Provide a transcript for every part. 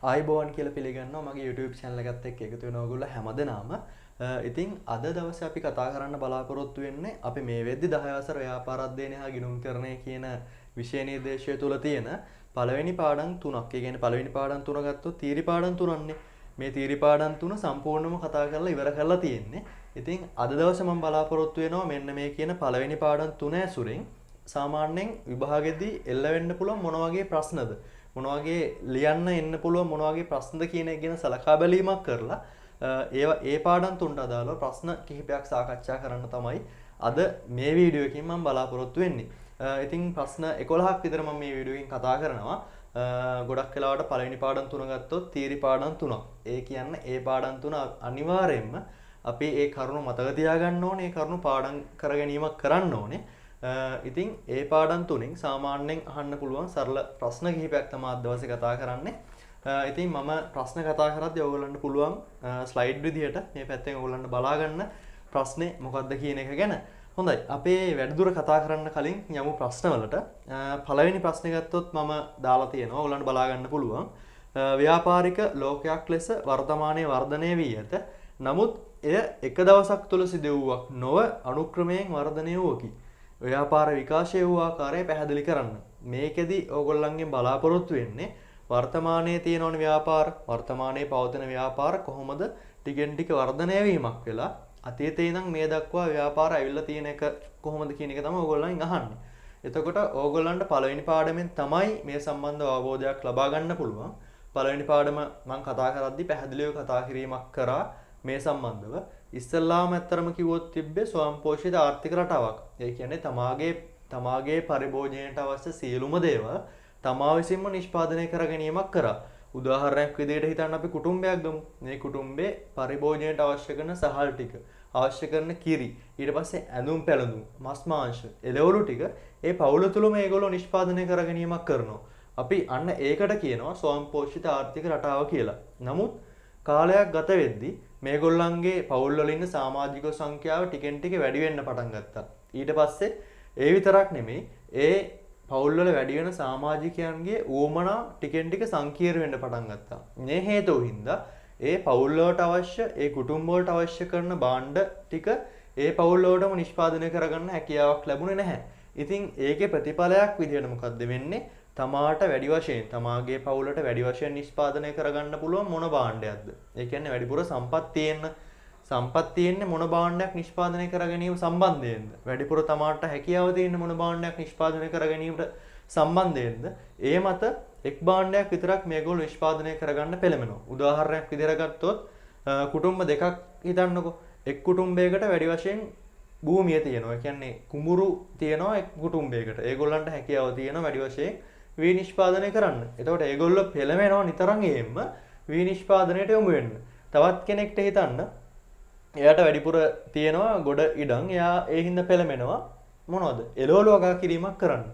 ආයිබෝවන් කියලා පිළිගන්නවා මගේ YouTube channel එකත් එක්ක එකතු වෙන ඔයගොල්ලෝ හැමදෙනාම. ඉතින් අද දවසේ අපි කතා කරන්න බලාපොරොත්තු වෙන්නේ අපි මේ වෙද්දි 10 වසර ව්‍යාපාර අධ්‍යයනය හා ගිණුම්කරණය කියන විෂය නිර්දේශය තුල තියෙන පළවෙනි පාඩම් තුනක්. ඒ කියන්නේ පළවෙනි පාඩම් තුන ගත්තොත් තීරි පාඩම් තුනන්නේ. මේ තීරි පාඩම් තුන සම්පූර්ණයෙන්ම කතා කරලා ඉවර කරලා තියෙන්නේ. ඉතින් අද දවසේ මම බලාපොරොත්තු වෙනවා මෙන්න මේ කියන පළවෙනි පාඩම් තුන ඇසුරින් සාමාන්‍යයෙන් විභාගෙදී එල්ල වෙන්න පුළුවන් මොන වගේ ප්‍රශ්නද මොන වගේ ලියන්න එන්න පුළුවන් මොන වගේ ප්‍රශ්නද කියන එක ගැන සලකා බැලීමක් කරලා ඒ පාඩම් තුනට අදාළව ප්‍රශ්න කිහිපයක් සාකච්ඡා කරන්න තමයි අද මේ වීඩියෝ එකකින් මම බලාපොරොත්තු වෙන්නේ. ඉතින් ප්‍රශ්න 11ක් විතර මම මේ වීඩියෝ එකෙන් කතා කරනවා. ගොඩක් වෙලාවට පළවෙනි පාඩම් තුන ගත්තොත් තීරි පාඩම් තුනක්. ඒ කියන්නේ ඒ පාඩම් තුන අනිවාර්යයෙන්ම අපි ඒ කරුණු මතක තියාගන්න ඕනේ. ඒ කරුණු පාඩම් කර ගැනීමක් කරන්න ඕනේ. ඉතින් ඒ පාඩම් තුනෙන් සාමාන්‍යයෙන් අහන්න පුළුවන් සරල ප්‍රශ්න කිහිපයක් තමයි අද දවසේ කතා කරන්නේ. ඉතින් මම ප්‍රශ්න කතා කරද්දී ඔයගොල්ලන්ට පුළුවන් ස්ලයිඩ් විදියට මේ පැත්තෙන් ඔයගොල්ලන්ට බලා ගන්න ප්‍රශ්නේ මොකක්ද කියන එක ගැන. හොඳයි. අපේ වැඩිදුර කතා කරන්න කලින් යමු ප්‍රශ්නවලට. පළවෙනි ප්‍රශ්නේ ගත්තොත් මම දාලා තියෙනවා. ඔයගොල්ලන්ට බලා ගන්න පුළුවන්. ව්‍යාපාරික ලෝකයක් ලෙස වර්තමානයේ වර්ධනය වී ඇත. නමුත් එය එක දවසක් තුළ සිදු වූවක් නොව අනුක්‍රමයෙන් වර්ධනය වූවකි. ව්‍යාපාර විකාශය වූ ආකාරය පැහැදිලි කරන්න. මේකෙදි ඕගොල්ලන්ගෙන් බලාපොරොත්තු වෙන්නේ වර්තමානයේ තියෙන ව්‍යාපාර, වර්තමානයේ පවතින ව්‍යාපාර කොහොමද ටිකෙන් ටික වර්ධනය වීමක් වෙලා අතීතේ ඉඳන් මේ දක්වා ව්‍යාපාර ඇවිල්ලා තියෙන එක කොහොමද කියන එක තමයි ඕගොල්ලන් අහන්නේ. එතකොට ඕගොල්ලන්ට පළවෙනි පාඩමෙන් තමයි මේ සම්බන්ධව අවබෝධයක් ලබා ගන්න පුළුවන්. පළවෙනි පාඩම මම කතා කරද්දී පැහැදිලිව කතා කිරීමක් කරා මේ සම්බන්ධව. ඉස්සල්ලාම ඇත්තරම කිව්වොත් තිබ්බේ ස්වයංපෝෂිත ආර්ථික රටාවක්. ඒ කියන්නේ තමාගේ පරිභෝජනයට අවශ්‍ය සියලුම දේවල් තමා විසින්ම නිෂ්පාදනය කර ගැනීමක් කරා. උදාහරණයක් විදිහට හිතන්න අපි කුටුම්බයක් ගමු. මේ කුටුම්බේ පරිභෝජනයට අවශ්‍ය කරන සහල් ටික, අවශ්‍ය කරන කිරි, ඊට පස්සේ ඇඳුම් පැළඳුම්, මස් මාංශ, එළවලු ටික ඒ පවුල තුලම මේගොල්ලෝ නිෂ්පාදනය කර ගැනීමක් කරනවා. අපි අන්න ඒකට කියනවා ස්වයංපෝෂිත ආර්ථික රටාව කියලා. නමුත් කාලයක් ගත වෙද්දී මේගොල්ලන්ගේ පවුල් වල ඉන්න සමාජික සංඛ්‍යාව ටිකෙන් ටික වැඩි වෙන්න පටන් ගත්තා. ඊට පස්සේ ඒ විතරක් නෙමෙයි ඒ පවුල් වල වැඩි වෙන සමාජිකයන්ගේ උවමනා ටිකෙන් ටික සංකීර්ණ වෙන්න පටන් ගත්තා. මේ හේතුව හින්දා ඒ පවුල් වලට අවශ්‍ය ඒ කුටුම්බ වලට අවශ්‍ය කරන භාණ්ඩ ටික ඒ පවුල් වලටම නිෂ්පාදනය කරගන්න හැකියාවක් ලැබුණේ නැහැ. ඉතින් ඒකේ ප්‍රතිඵලයක් විදිහට මොකද්ද වෙන්නේ? තමාට වැඩි වශයෙන් තමාගේ පවුලට වැඩි වශයෙන් නිෂ්පාදනය කරගන්න පුළුවන් මොන භාණ්ඩයක්ද? ඒ කියන්නේ වැඩිපුර සම්පත් තියෙන්නේ මොන භාණ්ඩයක් නිෂ්පාදනය කර ගැනීම සම්බන්ධයෙන්ද? වැඩිපුර තමාට හැකියාව තියෙන්නේ මොන භාණ්ඩයක් නිෂ්පාදනය කර ගැනීමට සම්බන්ධයෙන්ද? ඒ මත එක් භාණ්ඩයක් විතරක් මේගොල්ලෝ නිෂ්පාදනය කරගන්න පෙළඹෙනවා. උදාහරණයක් විදිහට ගත්තොත් කුටුම්බ දෙකක් හිතන්නකෝ. එක් කුටුම්බයකට වැඩි වශයෙන් භූමිය තියෙනවා. ඒ කියන්නේ කුඹුරු තියෙනවා එක් කුටුම්බයකට. ඒගොල්ලන්ට හැකියාව තියෙනවා වැඩි වශයෙන් වී නිෂ්පාදනය කරන්න. එතකොට ඒගොල්ලෝ පෙළඹෙනවා නිතරම එහෙම වී නිෂ්පාදනයට යොමු වෙන්න. තවත් කෙනෙක්ට හිතන්න එයාට වැඩිපුර තියෙනවා ගොඩ ඉඩම්. එයා ඒ හින්දා පෙළඹෙනවා මොනවද? එළවලු වගා කිරීමක් කරන්න.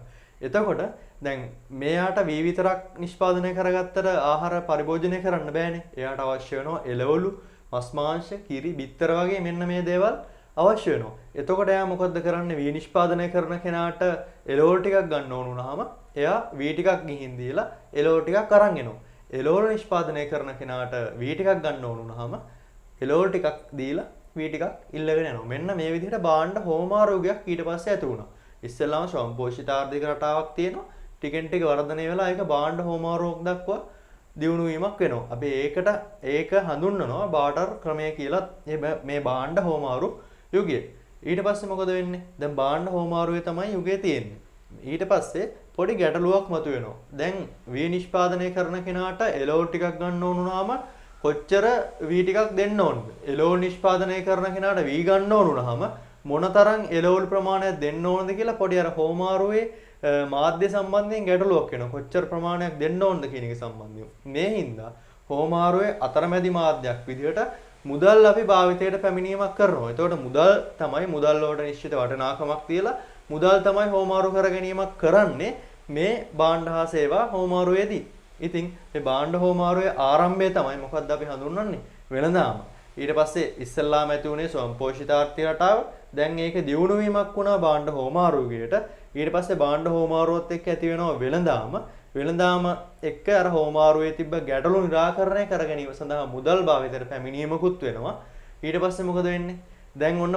එතකොට දැන් මෙයාට වී විතරක් නිෂ්පාදනය කරගත්තට ආහාර පරිභෝජනය කරන්න බෑනේ. එයාට අවශ්‍ය වෙනවා එළවලු, මස් මාංශ, කිරි, බිත්තර වගේ මෙන්න මේ දේවල් අවශ්‍ය වෙනවා. එතකොට එයා මොකද්ද කරන්නේ? වී නිෂ්පාදනය කරන කෙනාට එළවලු ටිකක් ගන්න ඕන වුණාම එයා වී ටිකක් ගිහින් දීලා එළවලු ටිකක් අරන් එනවා. එළවලු නිෂ්පාදනය කරන කෙනාට වී ටිකක් ගන්න ඕන වුණාම එළවලු ටිකක් දීලා වී ටිකක් ඉල්ලගෙන යනවා. මෙන්න මේ විදිහට භාණ්ඩ හෝමාරෝගයක් ඊට පස්සේ ඇති වුණා. ඉස්සෙල්ලාම ස්වයංපෝෂිත ආර්ථික රටාවක් තියෙනවා. ටිකෙන් ටික වර්ධනය වෙලා ඒක භාණ්ඩ හෝමාරෝග දක්වා දියුණු වීමක් වෙනවා. අපි ඒක හඳුන්වනවා බාටර් ක්‍රමය කියලා. මේ භාණ්ඩ හෝමාරු යුගය. ඊට පස්සේ මොකද වෙන්නේ? දැන් භාණ්ඩ හෝමාරුවේ තමයි යුගය තියෙන්නේ. ඊට පස්සේ පොඩි ගැටලුවක් මතුවෙනවා. දැන් වී නිෂ්පාදනය කරන කෙනාට එළවලු ටිකක් ගන්න ඕන වුණාම කොච්චර වී ටිකක් දෙන්න ඕනද? එළවලු නිෂ්පාදනය කරන කෙනාට වී ගන්න ඕන වුණාම මොනතරම් එළවලු ප්‍රමාණයක් දෙන්න ඕනද කියලා පොඩි අර හෝමාරුවේ මාධ්‍ය සම්බන්ධයෙන් ගැටලුවක් වෙනවා. කොච්චර ප්‍රමාණයක් දෙන්න ඕනද කියන එක සම්බන්ධව. මේ හින්දා හෝමාරුවේ අතරමැදි මාධ්‍යයක් විදිහට මුදල් අපි භාවිතයට පැමිණීමක් කරනවා. එතකොට මුදල් වලට නිශ්චිත වටිනාකමක් තියලා මුදල් තමයි හෝමාරු කර ගැනීමක් කරන්නේ මේ භාණ්ඩ හා සේවා හෝමාරුවේදී. ඉතින් මේ භාණ්ඩ හෝමාරුවේ ආරම්භය තමයි මොකක්ද අපි හඳුන්වන්නේ? වෙළඳාම. ඊට පස්සේ ඉස්සල්ලාම ඇති වුණේ ස්වයංපෝෂිත ආර්ථික රටාව. දැන් ඒක දියුණු වීමක් වුණා භාණ්ඩ හෝමාරුවකයට. ඊට පස්සේ භාණ්ඩ හෝමාරුවත් එක්ක ඇති වෙනවා වෙළඳාම. වෙළඳාම එක්ක අර හෝමාරුවේ තිබ්බ ගැටලු निराකරණය කර ගැනීම සඳහා මුදල් භාවිතයට පැමිණීමකුත් වෙනවා. ඊට පස්සේ මොකද වෙන්නේ? දැන් ඔන්න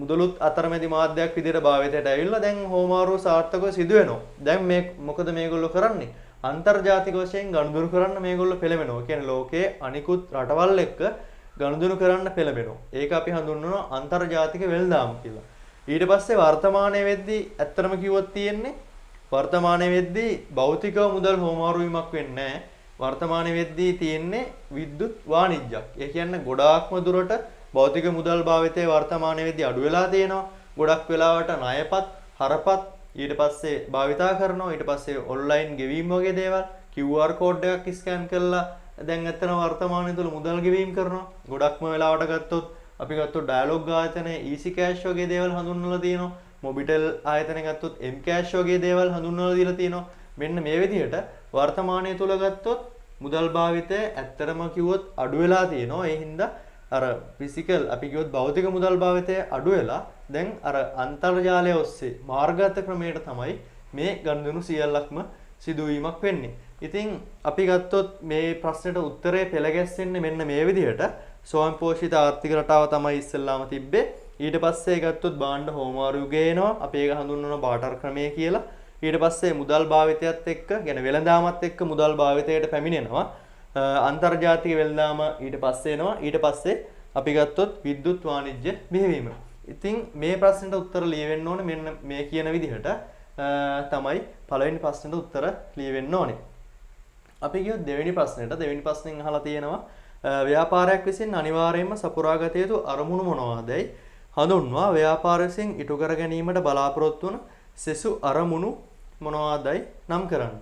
මුදලුත් අතරමැදි මාධ්‍යයක් විදිහට භාවිතයට ඇවිල්ලා දැන් හෝමාරුව සාර්ථකව සිදු වෙනවා. දැන් මේ මොකද මේගොල්ලෝ කරන්නේ? අන්තර්ජාතික වශයෙන් ගනුදෙනු කරන්න මේගොල්ලෝ පෙළඹෙනවා. කියන්නේ ලෝකයේ අනිකුත් රටවල් එක්ක ගනුදෙනු කරන්න පෙළඹෙනවා. ඒක අපි හඳුන්වනවා අන්තර්ජාතික වෙළඳාම කියලා. ඊට පස්සේ වර්තමානයේ වෙද්දී ඇත්තටම කිව්වොත් තියෙන්නේ වර්තමානයේ වෙද්දී භෞතිකව මුදල් හෝමාරු වීමක් වෙන්නේ නැහැ. වර්තමානයේ වෙද්දී තියෙන්නේ විද්‍යුත් වාණිජ්‍යයක්. ඒ කියන්නේ ගොඩාක්ම දුරට භෞතික මුදල් භාවිතයේ වර්තමානයේ වෙද්දී අඩු වෙලා තියෙනවා. ගොඩක් වෙලාවට ණයපත්, හරපත් ඊට පස්සේ භාවිතා කරනවා. ඊට පස්සේ ඔන්ලයින් ගෙවීම් වගේ දේවල් QR කෝඩ් එකක් ස්කෑන් කරලා දැන් ඇත්තටම වර්තමානයේ තුල මුදල් ගෙවීම් කරනවා. ගොඩක්ම වෙලාවට ගත්තොත් අපි ගත්තොත් ඩයලොග් ආයතනයේ easy cash වගේ දේවල් හඳුන්වලා තියෙනවා. මොබිටෙල් ආයතනය ගත්තොත් m cash වගේ දේවල් හඳුන්වලා දීලා තියෙනවා. මෙන්න මේ විදිහට වර්තමානයේ තුල ගත්තොත් මුදල් භාවිතය ඇත්තටම කිව්වොත් අඩු වෙලා තියෙනවා. ඒ හින්දා අර ෆිසිකල් අපි කිව්වොත් භෞතික මුදල් භාවිතය අඩු වෙලා දැන් අර අන්තර්ජාලය ඔස්සේ මාර්ගගත ක්‍රමයට තමයි මේ ගනුදෙනු සියල්ලක්ම සිදුවීමක් වෙන්නේ. ඉතින් අපි ගත්තොත් මේ ප්‍රශ්නෙට උත්තරේ පෙළ ගැස්සෙන්නේ මෙන්න මේ විදිහට. ස්වයං පෝෂිත ආර්ථික රටාව තමයි ඉස්සෙල්ලාම තිබ්බේ. ඊට පස්සේ ගත්තොත් භාණ්ඩ හෝමාරු යුගය එනවා. අපි ඒක හඳුන්වනවා බාටර් ක්‍රමය කියලා. ඊට පස්සේ මුදල් භාවිතයත් එක්ක, يعني වෙළඳාමත් එක්ක මුදල් භාවිතයට පැමිණෙනවා. අන්තර්ජාතික වෙළඳාම ඊට පස්සේ එනවා. ඊට පස්සේ අපි ගත්තොත් විද්‍යුත් වාණිජ්‍ය බිහිවීම. ඉතින් මේ ප්‍රශ්නෙට උත්තර ලියවෙන්න ඕනේ මෙන්න මේ කියන විදිහට තමයි පළවෙනි ප්‍රශ්නෙට උත්තර ලියවෙන්න ඕනේ. අපි කියොත් දෙවෙනි ප්‍රශ්නෙට. දෙවෙනි ප්‍රශ්نين අහලා තියෙනවා ව්‍යාපාරයක් විසින් අනිවාර්යයෙන්ම සපුරාගත යුතු අරමුණු මොනවාදයි හඳුන්වා ව්‍යාපාර විසින් ඉටු කර ගැනීමට බලාපොරොත්තු වන සෙසු අරමුණු මොනවාදයි නම් කරන්න.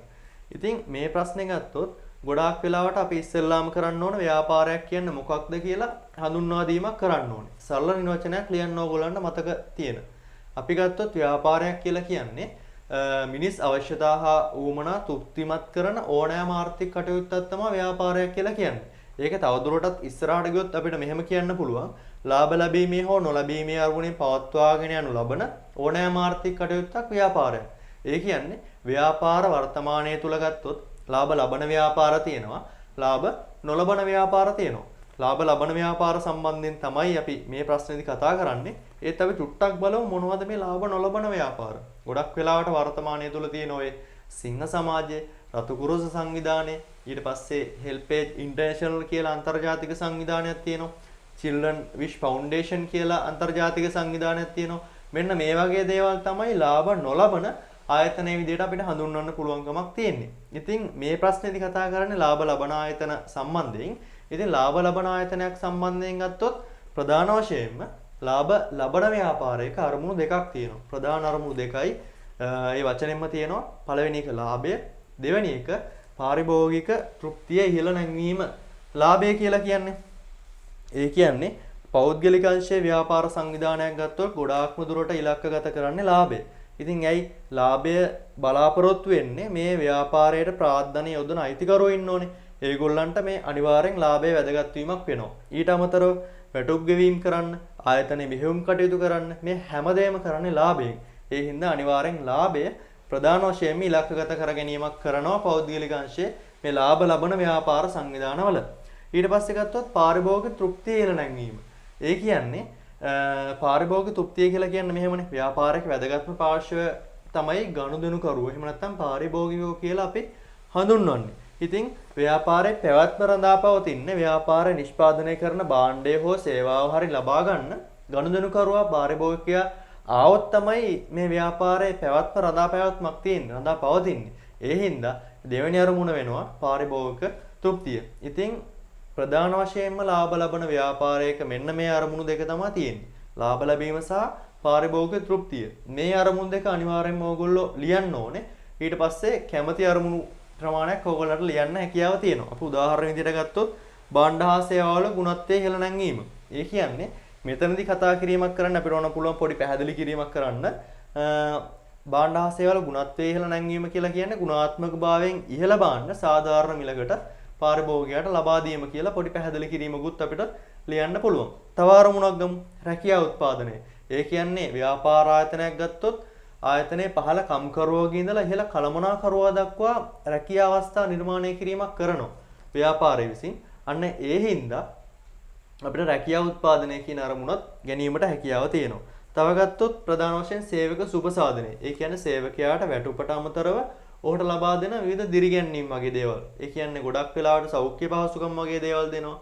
ඉතින් මේ ප්‍රශ්නේ ගත්තොත් ගොඩාක් වෙලාවට අපි ඉස්සෙල්ලාම කරන්න ඕන ව්‍යාපාරයක් කියන්නේ මොකක්ද කියලා හඳුන්වා දීමක් කරන්න ඕනේ. සරල නිර්වචනයක් ලියන්න ඕගොල්ලන්ට මතක තියෙන. අපි ගත්තොත් ව්‍යාපාරයක් කියලා කියන්නේ මිනිස් අවශ්‍යතා හා ඌමනා තෘප්තිමත් කරන ඕනෑම ආර්ථික කටයුත්තක් තමයි ව්‍යාපාරයක් කියලා කියන්නේ. ඒක තවදුරටත් ඉස්සරහට ගියොත් අපිට මෙහෙම කියන්න පුළුවන්. ලාභ ලැබීමේ හෝ නොලැබීමේ අරමුණෙන් පවත්වාගෙන යනු ලබන ඕනෑම ආර්ථික කටයුත්තක් ව්‍යාපාරයක්. ඒ කියන්නේ ව්‍යාපාර වර්තමානයේ තුල ගත්තොත් ලාභ ලබන ව්‍යාපාර තියෙනවා. ලාභ නොලබන ව්‍යාපාර තියෙනවා. ලාභ ලබන ව්‍යාපාර සම්බන්ධයෙන් තමයි අපි මේ ප්‍රශ්නේදී කතා කරන්නේ. ඒත් අපි චුට්ටක් බලමු මොනවද මේ ලාභ නොලබන ව්‍යාපාර. ගොඩක් වෙලාවට වර්තමානයේ තුල තියෙන ඔය සිංහ සමාජයේ රතුකුරුස සංවිධානය ඊට පස්සේ හෙල්පේජ් ඉන්ටර්නැෂනල් කියලා අන්තර්ජාතික සංවිධානයක් තියෙනවා. චිල්ඩ්‍රන් විශ් ෆවුන්ඩේෂන් කියලා අන්තර්ජාතික සංවිධානයක් තියෙනවා. මෙන්න මේ වගේ දේවල් තමයි ලාභ නොලබන ආයතනයේ විදිහට අපිට හඳුන්වන්න පුළුවන්කමක් තියෙන්නේ. ඉතින් මේ ප්‍රශ්නේදී කතා කරන්නේ ලාභ ලබන ආයතන සම්බන්ධයෙන්. ඉතින් ලාභ ලබන ආයතනයක් සම්බන්ධයෙන් ගත්තොත් ප්‍රධාන වශයෙන්ම ලාභ ලබන ව්‍යාපාරයක අරමුණු දෙකක් තියෙනවා. ප්‍රධාන අරමුණු දෙකයි. ඒ වචනෙන්ම තියෙනවා. පළවෙනි එක ලාභය, දෙවෙනි එක පාරිභෝගික තෘප්තිය ඉහළ නැංවීම. ලාභය කියලා කියන්නේ ඒ කියන්නේ පෞද්ගලික අංශයේ ව්‍යාපාර සංවිධානයක් ගත්තොත් ගොඩාක්ම දුරට ඉලක්කගත කරන්නේ ලාභය. ඉතින් ඇයි ලාභය බලාපොරොත්තු වෙන්නේ මේ ව්‍යාපාරයට ප්‍රාර්ථනා යොදන අයිතිකරුවෝ ඉන්න ඕනේ. ඒගොල්ලන්ට මේ අනිවාර්යෙන් ලාභය වැදගත් වීමක් වෙනවා. ඊට අමතරව වැටුප් ගෙවීම කරන්න, ආයතනයේ මෙහෙයුම් කටයුතු කරන්න මේ හැමදේම කරන්නේ ලාභයෙන්. ඒ හින්දා අනිවාර්යෙන් ලාභය ප්‍රධාන වශයෙන්ම ඉලක්කගත කර ගැනීමක් කරනවා පෞද්ගලික අංශයේ මේ ලාභ ලබන ව්‍යාපාර සංවිධානවල. ඊට පස්සේ ගත්තොත් පාරිභෝගික තෘප්තිය ඉහළ නැංවීම. ඒ කියන්නේ පාරිභෝගික තෘප්තිය කියලා කියන්නේ මෙහෙමනේ. ව්‍යාපාරයක වැදගත්ම පාර්ශ්වය තමයි ගනුදෙනුකරුවෝ. එහෙම නැත්නම් පාරිභෝගිකයෝ කියලා අපි හඳුන්වන්නේ. ඉතින් ව්‍යාපාරයේ පැවැත්ම රඳාපවතින්නේ ව්යාපාරය නිෂ්පාදනය කරන භාණ්ඩය හෝ සේවාව හරි ලබා ගන්න ගනුදෙනුකරුවා පාරිභෝගිකයා ආවොත් තමයි මේ ව්‍යාපාරයේ පැවැත්ම රඳාපවත්මක් තියෙන්නේ. රඳාපවතින්නේ. ඒ හින්දා දෙවෙනි අරමුණ වෙනවා පාරිභෝගික තෘප්තිය. ඉතින් ප්‍රධාන වශයෙන්ම ලාභ ලබන ව්‍යාපාරයක මෙන්න මේ අරමුණු දෙක තමයි තියෙන්නේ. ලාභ ලැබීම සහ පාරිභෝගික තෘප්තිය. මේ අරමුණු දෙක අනිවාර්යෙන්ම ඕගොල්ලෝ ලියන්න ඕනේ. ඊට පස්සේ කැමති අරමුණු ප්‍රමාණයක් ඕගොල්ලන්ට ලියන්න හැකියාව තියෙනවා. අපි උදාහරණ විදිහට ගත්තොත් භාණ්ඩ හා සේවාවල ගුණත්වයේ ඉහළ නැංවීම. ඒ කියන්නේ මෙතනදී කතා කිරීමක් කරන්න අපිට ඕන පුළුවන් පොඩි පැහැදිලි කිරීමක් කරන්න. භාණ්ඩ හා සේවාවල ගුණත්වයේ ඉහළ නැංවීම කියලා කියන්නේ ගුණාත්මක භාවයෙන් ඉහළ භාණ්ඩ සාධාරණ මිලකට පාරිභෝගිකයාට ලබා දීම කියලා පොඩි පැහැදිලි කිරීමකුත් අපිට ලියන්න පුළුවන්. තව අරමුණක් ගමු. රැකියා උත්පාදනය. ඒ කියන්නේ ව්‍යාපාර ආයතනයක් ගත්තොත් ආයතනයේ පහළ කම්කරුවෝගේ ඉඳලා ඉහළ කළමනාකරුවා දක්වා රැකියා අවස්ථා නිර්මාණය කිරීමක් කරනවා ව්‍යාපාරය විසින්. අන්න ඒ හින්දා අපිට රැකියාව උත්පාදනය කියන අරමුණත් ගැනීමට හැකියාව තියෙනවා. තව ගත්තොත් ප්‍රධාන වශයෙන් සේවක සුබසාධනය. ඒ කියන්නේ සේවකයාට වැටුපට අමතරව ඔහුට ලබා දෙන විවිධ දිරිගැන්වීම් වගේ දේවල්. ඒ කියන්නේ ගොඩක් වෙලාවට සෞඛ්‍ය පහසුකම් වගේ දේවල් දෙනවා.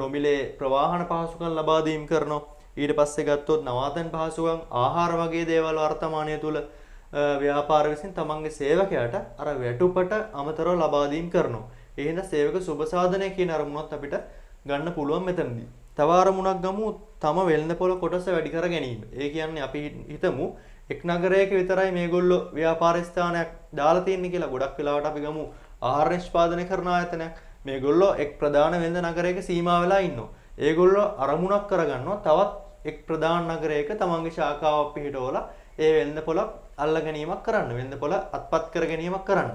නොමිලේ ප්‍රවාහන පහසුකම් ලබා දීම කරනවා. ඊට පස්සේ ගත්තොත් නවාතැන් පහසුකම් ආහාර වගේ දේවල් වර්තමානය තුල ව්‍යාපාර විසින් තමන්ගේ සේවකයාට අර වැටුපට අමතරව ලබා දීම කරනවා. ඒ හින්දා සේවක සුබසාධනය කියන අරමුණත් අපිට ගන්න පුළුවන් මෙතනදී. තව අරමුණක් ගමු තම වෙළඳපොළ කොටස වැඩි කර ගැනීම. ඒ කියන්නේ අපි හිතමු එක් නගරයක විතරයි මේගොල්ලෝ ව්‍යාපාර ස්ථානයක් දාලා තියෙන්නේ කියලා. ගොඩක් වෙලාවට අපි ගමු ආහාර නිෂ්පාදනය කරන ආයතනයක්. මේගොල්ලෝ එක් ප්‍රධාන වෙළඳ නගරයක සීමා වෙලා ඉන්නවා. ඒගොල්ලෝ අරමුණක් කරගන්නවා තවත් එක් ප්‍රධාන නගරයක තමන්ගේ ශාඛාවක් පිහිටවලා ඒ වෙළඳපොළ අල්ල ගැනීමක් කරන්න. වෙළඳපොළ අත්පත් කර ගැනීමක් කරන්න.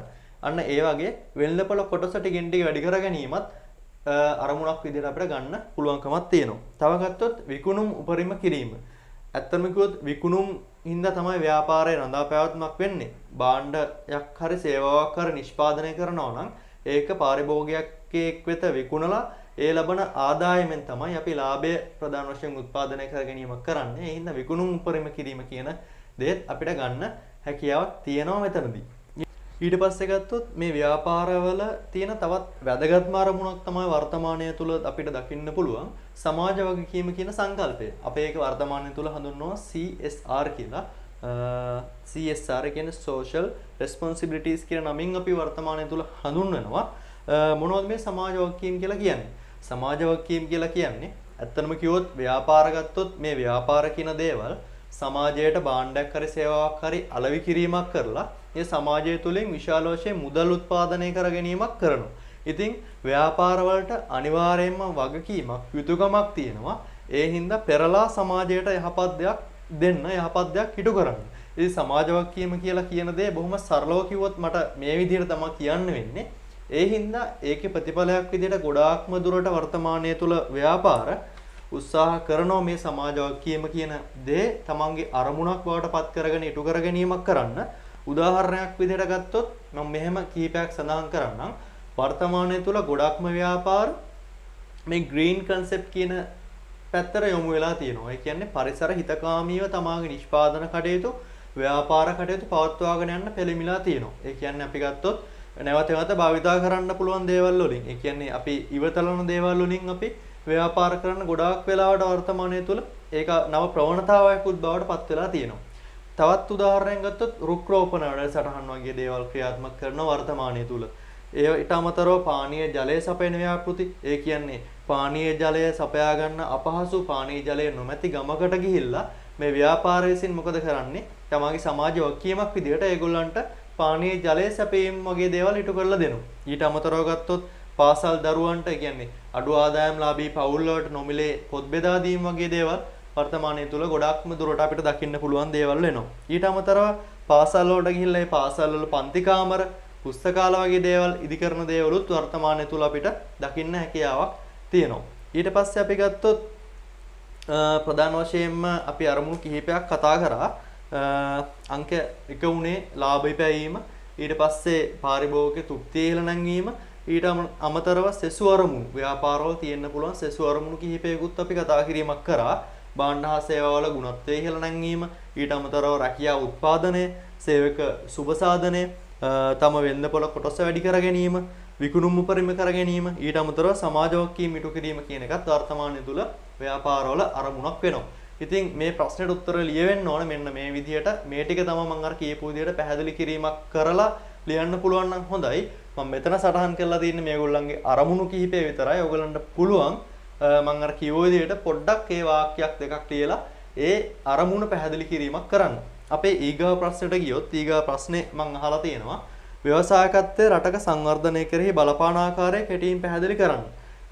අන්න ඒ වගේ වෙළඳපොළ කොටස ටිකෙන් ටික වැඩි කර ගැනීමත් අරමුණක් විදිහට අපිට ගන්න පුළුවන්කමක් තියෙනවා. තව ගත්තොත් විකුණුම් උපරිම කිරීම. ඇත්තම කිව්වොත් විකුණුම් හින්දා තමයි ව්‍යාපාරයේ රඳා පැවැත්මක් වෙන්නේ. භාණ්ඩයක් හරි සේවාවක් හරි නිෂ්පාදනය කරනවා නම් ඒක පාරිභෝගිකයෙක් වෙත විකුණලා ඒ ලබන ආදායමෙන් තමයි අපි ලාභය ප්‍රධාන වශයෙන් උත්පාදනය කර ගැනීමක් කරන්නේ. ඒ හින්දා විකුණුම් උපරිම කිරීම කියන දේත් අපිට ගන්න හැකියාවක් තියෙනවා මෙතනදී. ඊට පස්සේ ගත්තොත් මේ ව්‍යාපාරවල තියෙන තවත් වැදගත්ම අරමුණක් තමයි වර්තමානය තුල අපිට දකින්න පුළුවන් සමාජ වගකීම කියන සංකල්පය. අපි ඒක වර්තමානය තුල හඳුන්වනවා CSR කියලා. CSR කියන්නේ Social Responsibilities කියන නමින් අපි වර්තමානය තුල හඳුන්වනවා. මොනවද මේ සමාජ වගකීම් කියලා කියන්නේ? සමාජ වගකීම් කියලා කියන්නේ ඇත්තටම කිව්වොත් ව්‍යාපාර ගත්තොත් මේ ව්‍යාපාර කියන දේවල් සමාජයට භාණ්ඩයක් හරි සේවාවක් හරි අලෙවි කිරීමක් කරලා ඒ සමාජය තුළින් විශාල වශයෙන් මුදල් උත්පාදනය කර ගැනීමක් කරනවා. ඉතින් ව්‍යාපාර වලට අනිවාර්යයෙන්ම වගකීමක් යුතුයකමක් තියෙනවා. ඒ හින්දා පෙරලා සමාජයට යහපත් දෙයක් දෙන්න, යහපත් දෙයක් ඉටු කරන්න. ඉතින් සමාජ වගකීම කියලා කියන දේ බොහොම සරලව කිව්වොත් මට මේ විදිහට තමයි කියන්න වෙන්නේ. ඒ හින්දා ඒකේ ප්‍රතිඵලයක් විදිහට ගොඩාක්ම දුරට වර්තමානයේ තුල ව්‍යාපාර උත්සාහ කරනවා මේ සමාජ වගකීම කියන දේ තමන්ගේ අරමුණක් බවට පත් කරගෙන ඉටු කර ගැනීමක් කරන්න. උදාහරණයක් විදිහට ගත්තොත් මම මෙහෙම කීපයක් සඳහන් කරන්නම්. වර්තමානයේ තුල ගොඩක්ම ව්‍යාපාර මේ green concept කියන පැත්තට යොමු වෙලා තියෙනවා. ඒ කියන්නේ පරිසර හිතකාමීව තමාගේ නිෂ්පාදන කටයුතු, ව්‍යාපාර කටයුතු පවත්වාගෙන යන්න පෙළඹිලා තියෙනවා. ඒ කියන්නේ අපි ගත්තොත් නැවත නැවත භාවිතා කරන්න පුළුවන් දේවල් වලින්, ඒ කියන්නේ අපි ඉවතලන දේවල් වලින් අපි ව්‍යාපාර කරන ගොඩාක් වෙලාවට වර්තමානයේ තුල ඒක නව ප්‍රවණතාවයකුත් බවට පත් වෙලා තියෙනවා. තවත් උදාහරණයක් ගත්තොත් රුක් රෝපණ වැඩසටහන් වගේ දේවල් ක්‍රියාත්මක කරන වර්තමානයේ තුල ඊට අමතරව පානීය ජලය සපයන ව්‍යාපෘති, ඒ කියන්නේ පානීය ජලය සපයා ගන්න අපහසු පානීය ජලය නොමැති ගමකට ගිහිල්ලා මේ ව්‍යාපාරය විසින් මොකද කරන්නේ? තමගේ සමාජ වගකීමක් විදිහට ඒගොල්ලන්ට පානීය ජලය සැපයීම වගේ දේවල් ඉටු කරලා දෙනවා. ඊට අමතරව ගත්තොත් පාසල් දරුවන්ට, ඒ කියන්නේ අඩු ආදායම්ලාභී පවුල් වලට නොමිලේ පොත් බෙදා දීම වගේ දේවල් වර්තමානයේ තුල ගොඩක්ම දුරට අපිට දකින්න පුළුවන් දේවල් වෙනවා. ඊට අමතරව පාසල් වලට ගිහිල්ලා ඒ පාසල් වල පන්ති කාමර, පුස්තකාල වගේ දේවල් ඉදි කරන දේවලුත් වර්තමානයේ තුල අපිට දකින්න හැකියාවක් තියෙනවා. ඊට පස්සේ අපි ගත්තොත් ප්‍රධාන වශයෙන්ම අපි අරමුණු කිහිපයක් කතා කරා. අංක 1 උනේ ලාභ ඉපැයීම, ඊට පස්සේ පාරිභෝගික තෘප්තිය ඉහළ නැංවීම, ඊට අමතරව සෙසු අරමුණු ව්‍යාපාරවල තියෙන්න පුළුවන් සෙසු අරමුණු කිහිපයකුත් අපි කතා කිරීමක් කරා. භාණ්ඩ හා සේවාවල ගුණත්වය ඉහළ නැංවීම, ඊට අමතරව රැකියා උත්පාදනය, සේවක සුබසාධනය, තම වෙළඳපොළ කොටස වැඩි කර ගැනීම, විකුණුම් උපරිම කර ගැනීම, ඊට අමතරව සමාජ වගකීම් ඉටු කිරීම කියන එකත් වර්තමානයේ තුල ව්‍යාපාරවල අරමුණක් වෙනවා. ඉතින් මේ ප්‍රශ්නෙට උත්තර ලියවෙන්න ඕන මෙන්න මේ විදිහට. මේ ටික තමයි මම අර කියපු විදිහට පැහැදිලි කිරීමක් කරලා ලියන්න පුළුවන් නම් හොඳයි. මම මෙතන සටහන් කරලා තියෙන්නේ මේගොල්ලන්ගේ අරමුණු කිහිපය විතරයි. ඔයගලන්ට පුළුවන් මම අර කියෝ විදිහට පොඩ්ඩක් ඒ වාක්‍යයක් දෙකක් ලියලා ඒ අරමුණ පැහැදිලි කිරීමක් කරන්න. අපේ ඊගා ප්‍රශ්නෙට ගියොත් ඊගා ප්‍රශ්නේ මම අහලා තියෙනවා ව්‍යවසායකත්වයේ රටක සංවර්ධනය කෙරෙහි බලපාන ආකාරය කෙටියෙන් පැහැදිලි කරන්න.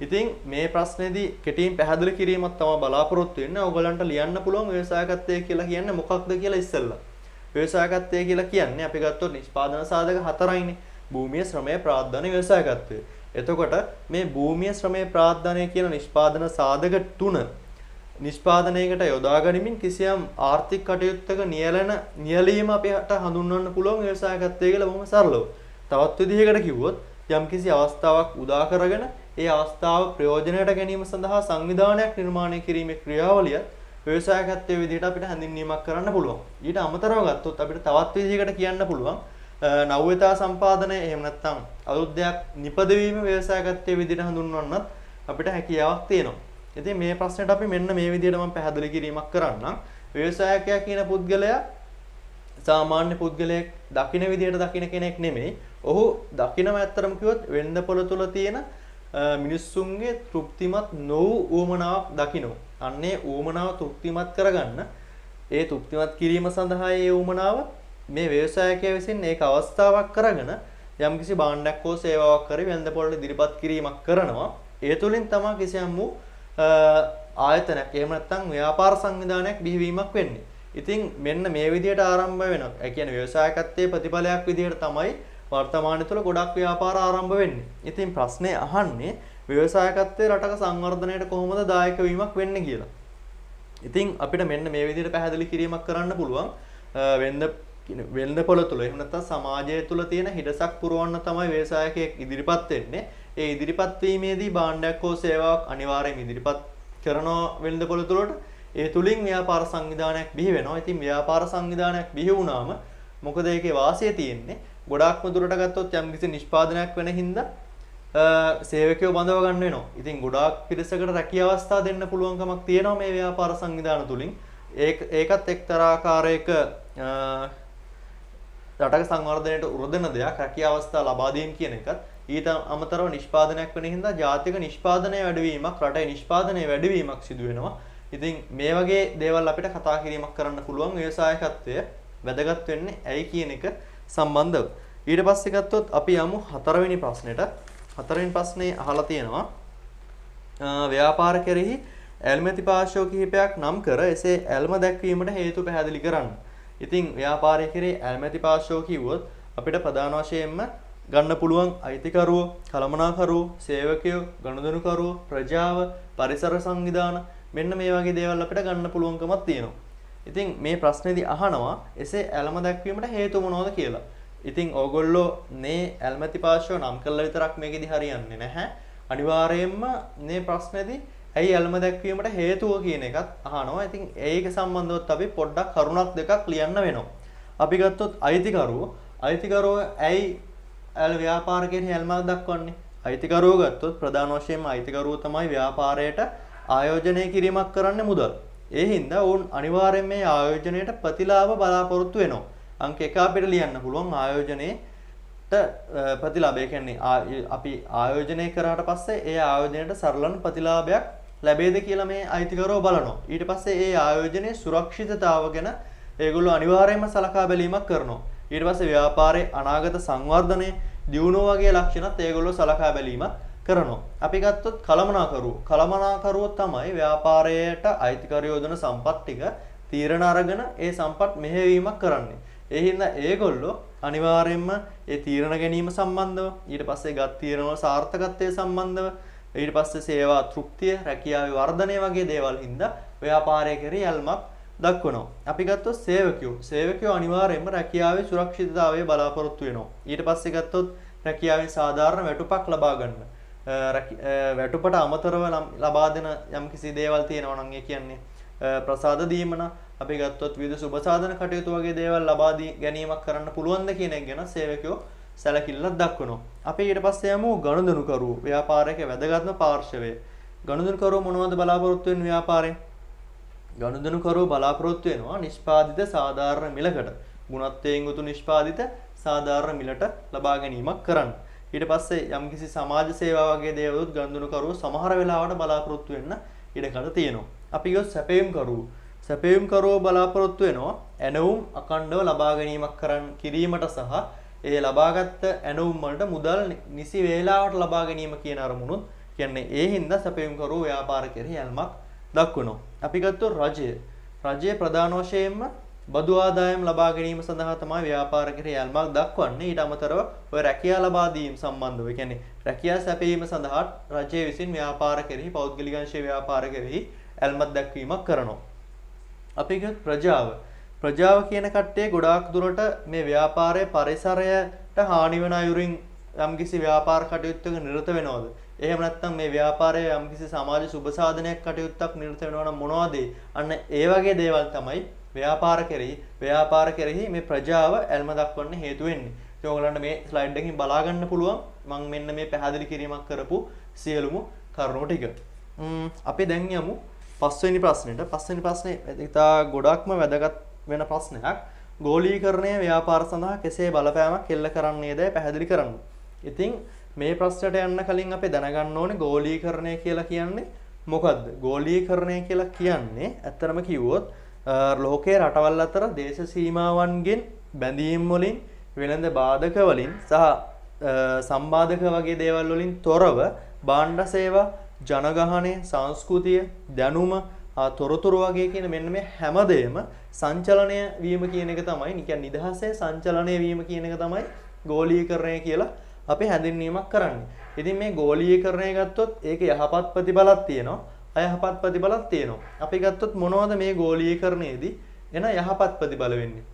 ඉතින් මේ ප්‍රශ්නේදී කෙටියෙන් පැහැදිලි කිරීමක් තමයි බලාපොරොත්තු වෙන්නේ. ඔයගලන්ට ලියන්න පුළුවන් ව්‍යවසායකත්වය කියලා කියන්නේ මොකක්ද කියලා ඉස්සෙල්ලා. ව්‍යවසායකත්වය කියලා කියන්නේ අපි ගත්තොත් නිෂ්පාදන සාධක 4යිනේ. භූමිය, ශ්‍රමය, ප්‍රාග්ධනය, ව්‍යවසායකත්වය. එතකොට මේ භූමිය, ශ්‍රමය, ප්‍රාග්ධනය කියන නිෂ්පාදන සාධක 3 නිෂ්පාදනයකට යොදා ගනිමින් කිසියම් ආර්ථික කටයුත්තක නියැලීම අපිට හඳුන්වන්න පුළුවන් ව්‍යවසායකත්වය කියලා බොහොම සරලව. තවත් විදිහකට කිව්වොත් යම්කිසි අවස්ථාවක් උදා කරගෙන ඒ අවස්ථාව ප්‍රයෝජනයට ගැනීම සඳහා සංවිධානයක් නිර්මාණය කිරීමේ ක්‍රියාවලිය ව්‍යවසායකත්වයේ විදිහට අපිට හැඳින්වීමක් කරන්න පුළුවන්. ඊට අමතරව ගත්තොත් අපිට තවත් විදිහකට කියන්න පුළුවන් නව්‍යතා සම්පාදනය එහෙම නැත්නම් අලුත් දෙයක් නිපදවීම ව්‍යවසායකත්වයේ විදිහට හඳුන්වන්නත් අපිට හැකියාවක් තියෙනවා. ඉතින් මේ ප්‍රශ්නෙට අපි මෙන්න මේ විදිහට මම පැහැදිලි කිරීමක් කරන්නම්. ව්‍යවසායකයා කියන පුද්ගලයා සාමාන්‍ය පුද්ගලයෙක් දකින විදිහට දකින කෙනෙක් නෙමෙයි. ඔහු දකිනම ඇත්තටම කිව්වොත් වෙළඳපොළ තුල තියෙන මිනිස්සුන්ගේ තෘප්තිමත් නොවූ ඌමනාවක් දකිනවා. අන්නේ ඌමනාව තෘප්තිමත් කරගන්න ඒ තෘප්තිමත් කිරීම සඳහා ඒ ඌමනාව මේ ව්‍යවසායකයා විසින් ඒක අවස්ථාවක් කරගෙන යම්කිසි භාණ්ඩයක් හෝ සේවාවක් කරේ වෙළඳපොළට ඉදිරිපත් කිරීමක් කරනවා. ඒ තුලින් තමයි කිසියම් වූ ආයතනයක් එහෙම නැත්නම් ව්‍යාපාර සංවිධානයක් බිහිවීමක් වෙන්නේ. ඉතින් මෙන්න මේ විදිහට ආරම්භ වෙනවා. ඒ කියන්නේ ව්‍යවසායකත්වයේ ප්‍රතිඵලයක් විදිහට තමයි වර්තමානයේ තුල ගොඩක් ව්‍යාපාර ආරම්භ වෙන්නේ. ඉතින් ප්‍රශ්නේ අහන්නේ ව්‍යවසායකත්වයේ රටක සංවර්ධනයට කොහොමද දායක වීමක් වෙන්නේ කියලා. ඉතින් අපිට මෙන්න මේ විදිහට පැහැදිලි කිරීමක් කරන්න පුළුවන්. වෙළඳපොළ තුල එහෙම නැත්නම් සමාජය තුල තියෙන හිඩසක් පුරවන්න තමයි ව්‍යවසායකයෙක් ඉදිරිපත් වෙන්නේ. ඒ ඉදිරිපත් වීමේදී භාණ්ඩයක් හෝ සේවාවක් අනිවාර්යයෙන් ඉදිරිපත් කරනවා වෙළඳපොළ තුලට. ඒ තුලින් ව්‍යාපාර සංවිධානයක් බිහි වෙනවා. ඉතින් ව්‍යාපාර සංවිධානයක් බිහි වුණාම මොකද ඒකේ වාසිය තියෙන්නේ? ගොඩාක්ම දුරට ගත්තොත් යම්කිසි නිෂ්පාදනයක් වෙන හින්දා සේවකයෝ බඳව ගන්න වෙනවා. ඉතින් ගොඩාක් පිරිසකට රැකිය අවස්ථා දෙන්න පුළුවන්කමක් තියෙනවා මේ ව්‍යාපාර සංවිධාන තුලින්. ඒකත් එක්තරා ආකාරයක රටක සංවර්ධනයට උරදෙන දෙයක් රැකිය අවස්ථා ලබා දීම කියන එකත් ඊට අමතරව නිෂ්පාදනයක් වෙන හින්දා ජාතික නිෂ්පාදනය වැඩිවීමක් රටේ නිෂ්පාදනය වැඩිවීමක් සිදු වෙනවා. ඉතින් මේ වගේ දේවල් අපිට කතා කිරීමක් කරන්න පුළුවන් ව්‍යවසායකත්වය වැදගත් වෙන්නේ ඇයි කියන එක සම්බන්ධව. ඊට පස්සේ ගත්තොත් අපි යමු හතරවෙනි ප්‍රශ්නෙට. හතරවෙනි ප්‍රශ්නේ අහලා තියෙනවා ව්‍යාපාර කෙරෙහි ඇල්මැති පාර්ශ්ව කිහිපයක් නම් කර එසේ ඇල්ම දැක්වීමට හේතු පැහැදිලි කරන්න. ඉතින් ව්‍යාපාරය කෙරෙහි ඇල්මැති පාර්ශ්ව කිව්වොත් අපිට ප්‍රධාන වශයෙන්ම ගන්න පුළුවන් අයිතිකරුවෝ, කළමනාකරුවෝ, සේවකයෝ, ගනුදෙනුකරුවෝ, ප්‍රජාව, පරිසර සංවිධාන මෙන්න මේ වගේ දේවල් අපිට ගන්න පුළුවන්කමක් තියෙනවා. ඉතින් මේ ප්‍රශ්නේදී අහනවා එසේ ඇල්ම දැක්වීමට හේතු මොනවද කියලා. ඉතින් ඕගොල්ලෝ මේ ඇල්මැති පාර්ශ්ව නම් කළා විතරක් මේකෙදි හරියන්නේ නැහැ. අනිවාර්යයෙන්ම මේ ප්‍රශ්නේදී ඇයි ඇල්ම දැක්වීමට හේතුව කියන එකත් අහනවා. ඉතින් ඒක සම්බන්ධවත් අපි පොඩ්ඩක් කරුණක් දෙකක් ලියන්න වෙනවා. අපි ගත්තොත් අයිතිකරුවෝ ඇයි ව්‍යාපාර කෙරෙහි ඇල්මක් දක්වන්නේ? අයිතිකරුවෝ ගත්තොත් ප්‍රධාන වශයෙන්ම අයිතිකරුවෝ තමයි ව්‍යාපාරයට ආයෝජනය කිරීමක් කරන්නේ මුදල්. ඒ හින්දා වුන් අනිවාර්යයෙන් මේ ආයෝජනයට ප්‍රතිලාභ බලාපොරොත්තු වෙනවා. අංක 1 අපිට ලියන්න පුළුවන් ආයෝජනයේට ප්‍රතිලාභය කියන්නේ අපි ආයෝජනය කරාට පස්සේ ඒ ආයෝජනයට සරලන ප්‍රතිලාභයක් ලැබෙයිද කියලා මේ අයිතිකරුවෝ බලනවා. ඊට පස්සේ ඒ ආයෝජනයේ සුරක්ෂිතතාව ගැන ඒගොල්ලෝ අනිවාර්යයෙන්ම සලකා බැලීමක් කරනවා. ඊට පස්සේ ව්‍යාපාරයේ අනාගත සංවර්ධනය දියුණුව වගේ ලක්ෂණත් ඒගොල්ලෝ සලකා බැලීමක් කරනවා. අපි ගත්තොත් කළමනාකරුවෝ තමයි ව්‍යාපාරයට අයිතිකරු යොදන සම්පත් ටික තීරණ අරගෙන ඒ සම්පත් මෙහෙයවීමක් කරන්නේ. ඒ හින්දා ඒගොල්ලෝ අනිවාර්යයෙන්ම ඒ තීරණ ගැනීම සම්බන්ධව ඊට පස්සේ ගත් තීරණ වල සාර්ථකත්වය සම්බන්ධව ඊට පස්සේ සේවා තෘප්තිය, රැකියාවේ වර්ධනය වගේ දේවල් හින්දා ව්‍යාපාරය කෙරෙහි ඇල්මක් දක්වනවා. අපි ගත්තොත් සේවකයෝ අනිවාර්යයෙන්ම රැකියාවේ සුරක්ෂිතතාවය බලාපොරොත්තු වෙනවා. ඊට පස්සේ ගත්තොත් රැකියාවේ සාධාරණ වැටුපක් ලබා ගන්න. වැටුපට අමතරව ලබා දෙන යම්කිසි දේවල් තියෙනවා නම් ඒ කියන්නේ ප්‍රසාද දීමන අපි ගත්තොත් විවිධ සුබ සාධන කටයුතු වගේ දේවල් ලබා ගැනීමක් කරන්න පුළුවන්ද කියන එක ගැන සේවකයෝ සැලකිල්ලක් දක්වනවා. අපි ඊට පස්සේ යමු ගනුදෙනුකරුවෝ ව්‍යාපාරයක වැදගත්ම පාර්ශවය. ගනුදෙනුකරුවෝ මොනවද බලාපොරොත්තු වෙන්නේ ව්යාපාරයෙන්? ගනුදෙනුකරුවෝ බලාපොරොත්තු වෙනවා නිෂ්පාදිත සාධාරණ මිලකට ගුණත්වයෙන් යුතු නිෂ්පාදිත සාධාරණ මිලට ලබා ගැනීමක් කරන්න. ඊට පස්සේ යම්කිසි සමාජ සේවා වගේ දේවලුත් ගනුදෙනුකරුවෝ සමහර වෙලාවට බලාපොරොත්තු වෙන්න ඉඩකඩ තියෙනවා. අපි ගොස් සැපයුම්කරුවෝ බලාපොරොත්තු වෙනවා ඇණවුම් අඛණ්ඩව ලබා ගැනීමක් කිරීමට සහ ඒ ලබාගත් ඇණවුම් වලට මුදල් නිසි වේලාවට ලබා ගැනීම කියන අරමුණුත් කියන්නේ ඒ හින්දා සැපයුම්කරුවෝ ව්‍යාපාර කෙරෙහි ඇල්මක් දක්වනවා. අපි ගත්තොත් රජය ප්‍රධාන වශයෙන්ම බදු ආදායම් ලබා ගැනීම සඳහා තමයි ව්‍යාපාර කෙරෙහි ඇල්මක් දක්වන්නේ. ඊට අමතරව ඔය රැකියා ලබා දීම සම්බන්ධව කියන්නේ රැකියා සැපයීම සඳහා රජය විසින් ව්‍යාපාර කෙරෙහි පෞද්ගලික අංශයේ ව්‍යාපාර කෙරෙහි ඇල්මක් දැක්වීමක් කරනවා. අපි කියත් ප්‍රජාව කියන කට්ටිය ගොඩාක් දුරට මේ ව්‍යාපාරයේ පරිසරයට හානි වෙන අයුරින් යම්කිසි ව්‍යාපාර කටයුත්තක නිරත වෙනවද? එහෙම නැත්නම් මේ ව්‍යාපාරයේ යම්කිසි සමාජ සුබ සාධනයක් කටයුත්තක් නිරත වෙනවා නම් මොනවද? අන්න ඒ වගේ දේවල් තමයි ව්‍යාපාර කෙරෙහි මේ ප්‍රජාව ඇල්ම දක්වන්න හේතු වෙන්නේ. ඉතින් ඔයගලන්ට මේ ස්ලයිඩ් එකකින් බලා ගන්න පුළුවන් මම මෙන්න මේ පැහැදිලි කිරීමක් කරපු සියලුම කරුණු ටික. අපි දැන් යමු පස්වෙනි ප්‍රශ්නෙට. පස්වෙනි ප්‍රශ්නේ ඉතා ගොඩක්ම වැදගත් වෙන ප්‍රශ්නයක්. ගෝලීකරණය ව්‍යාපාර සඳහා කෙසේ බලපෑමක් එල්ල කරන්නේද පැහැදිලි කරන්න. ඉතින් මේ ප්‍රශ්නට යන්න කලින් අපි දැනගන්න ඕනේ ගෝලීකරණය කියලා කියන්නේ මොකද්ද? ගෝලීකරණය කියලා කියන්නේ ඇත්තටම කිව්වොත් ලෝකයේ රටවල් අතර දේශ සීමාවන්ගෙන් බැඳීම් වලින් වෙළඳ බාධක වලින් සහ සම්බාධක වගේ දේවල් වලින් තොරව භාණ්ඩ සේවා, ජනගහනය, සංස්කෘතිය, දැනුම, තොරතුරු වගේ කියන මෙන්න මේ හැමදේම සංචලනය වීම කියන එක තමයි, නිකන් නිදහසේ සංචලනය වීම කියන එක තමයි ගෝලීකරණය කියලා අපි හැඳින්වීමක් කරන්නේ. ඉතින් මේ ගෝලීකරණය ගත්තොත් ඒකේ යහපත් ප්‍රතිඵලක් තියෙනවා, අයහපත් ප්‍රතිඵලක් තියෙනවා. අපි ගත්තොත් මොනවද මේ ගෝලීකරණයේදී එන යහපත් ප්‍රතිඵල වෙන්නේ?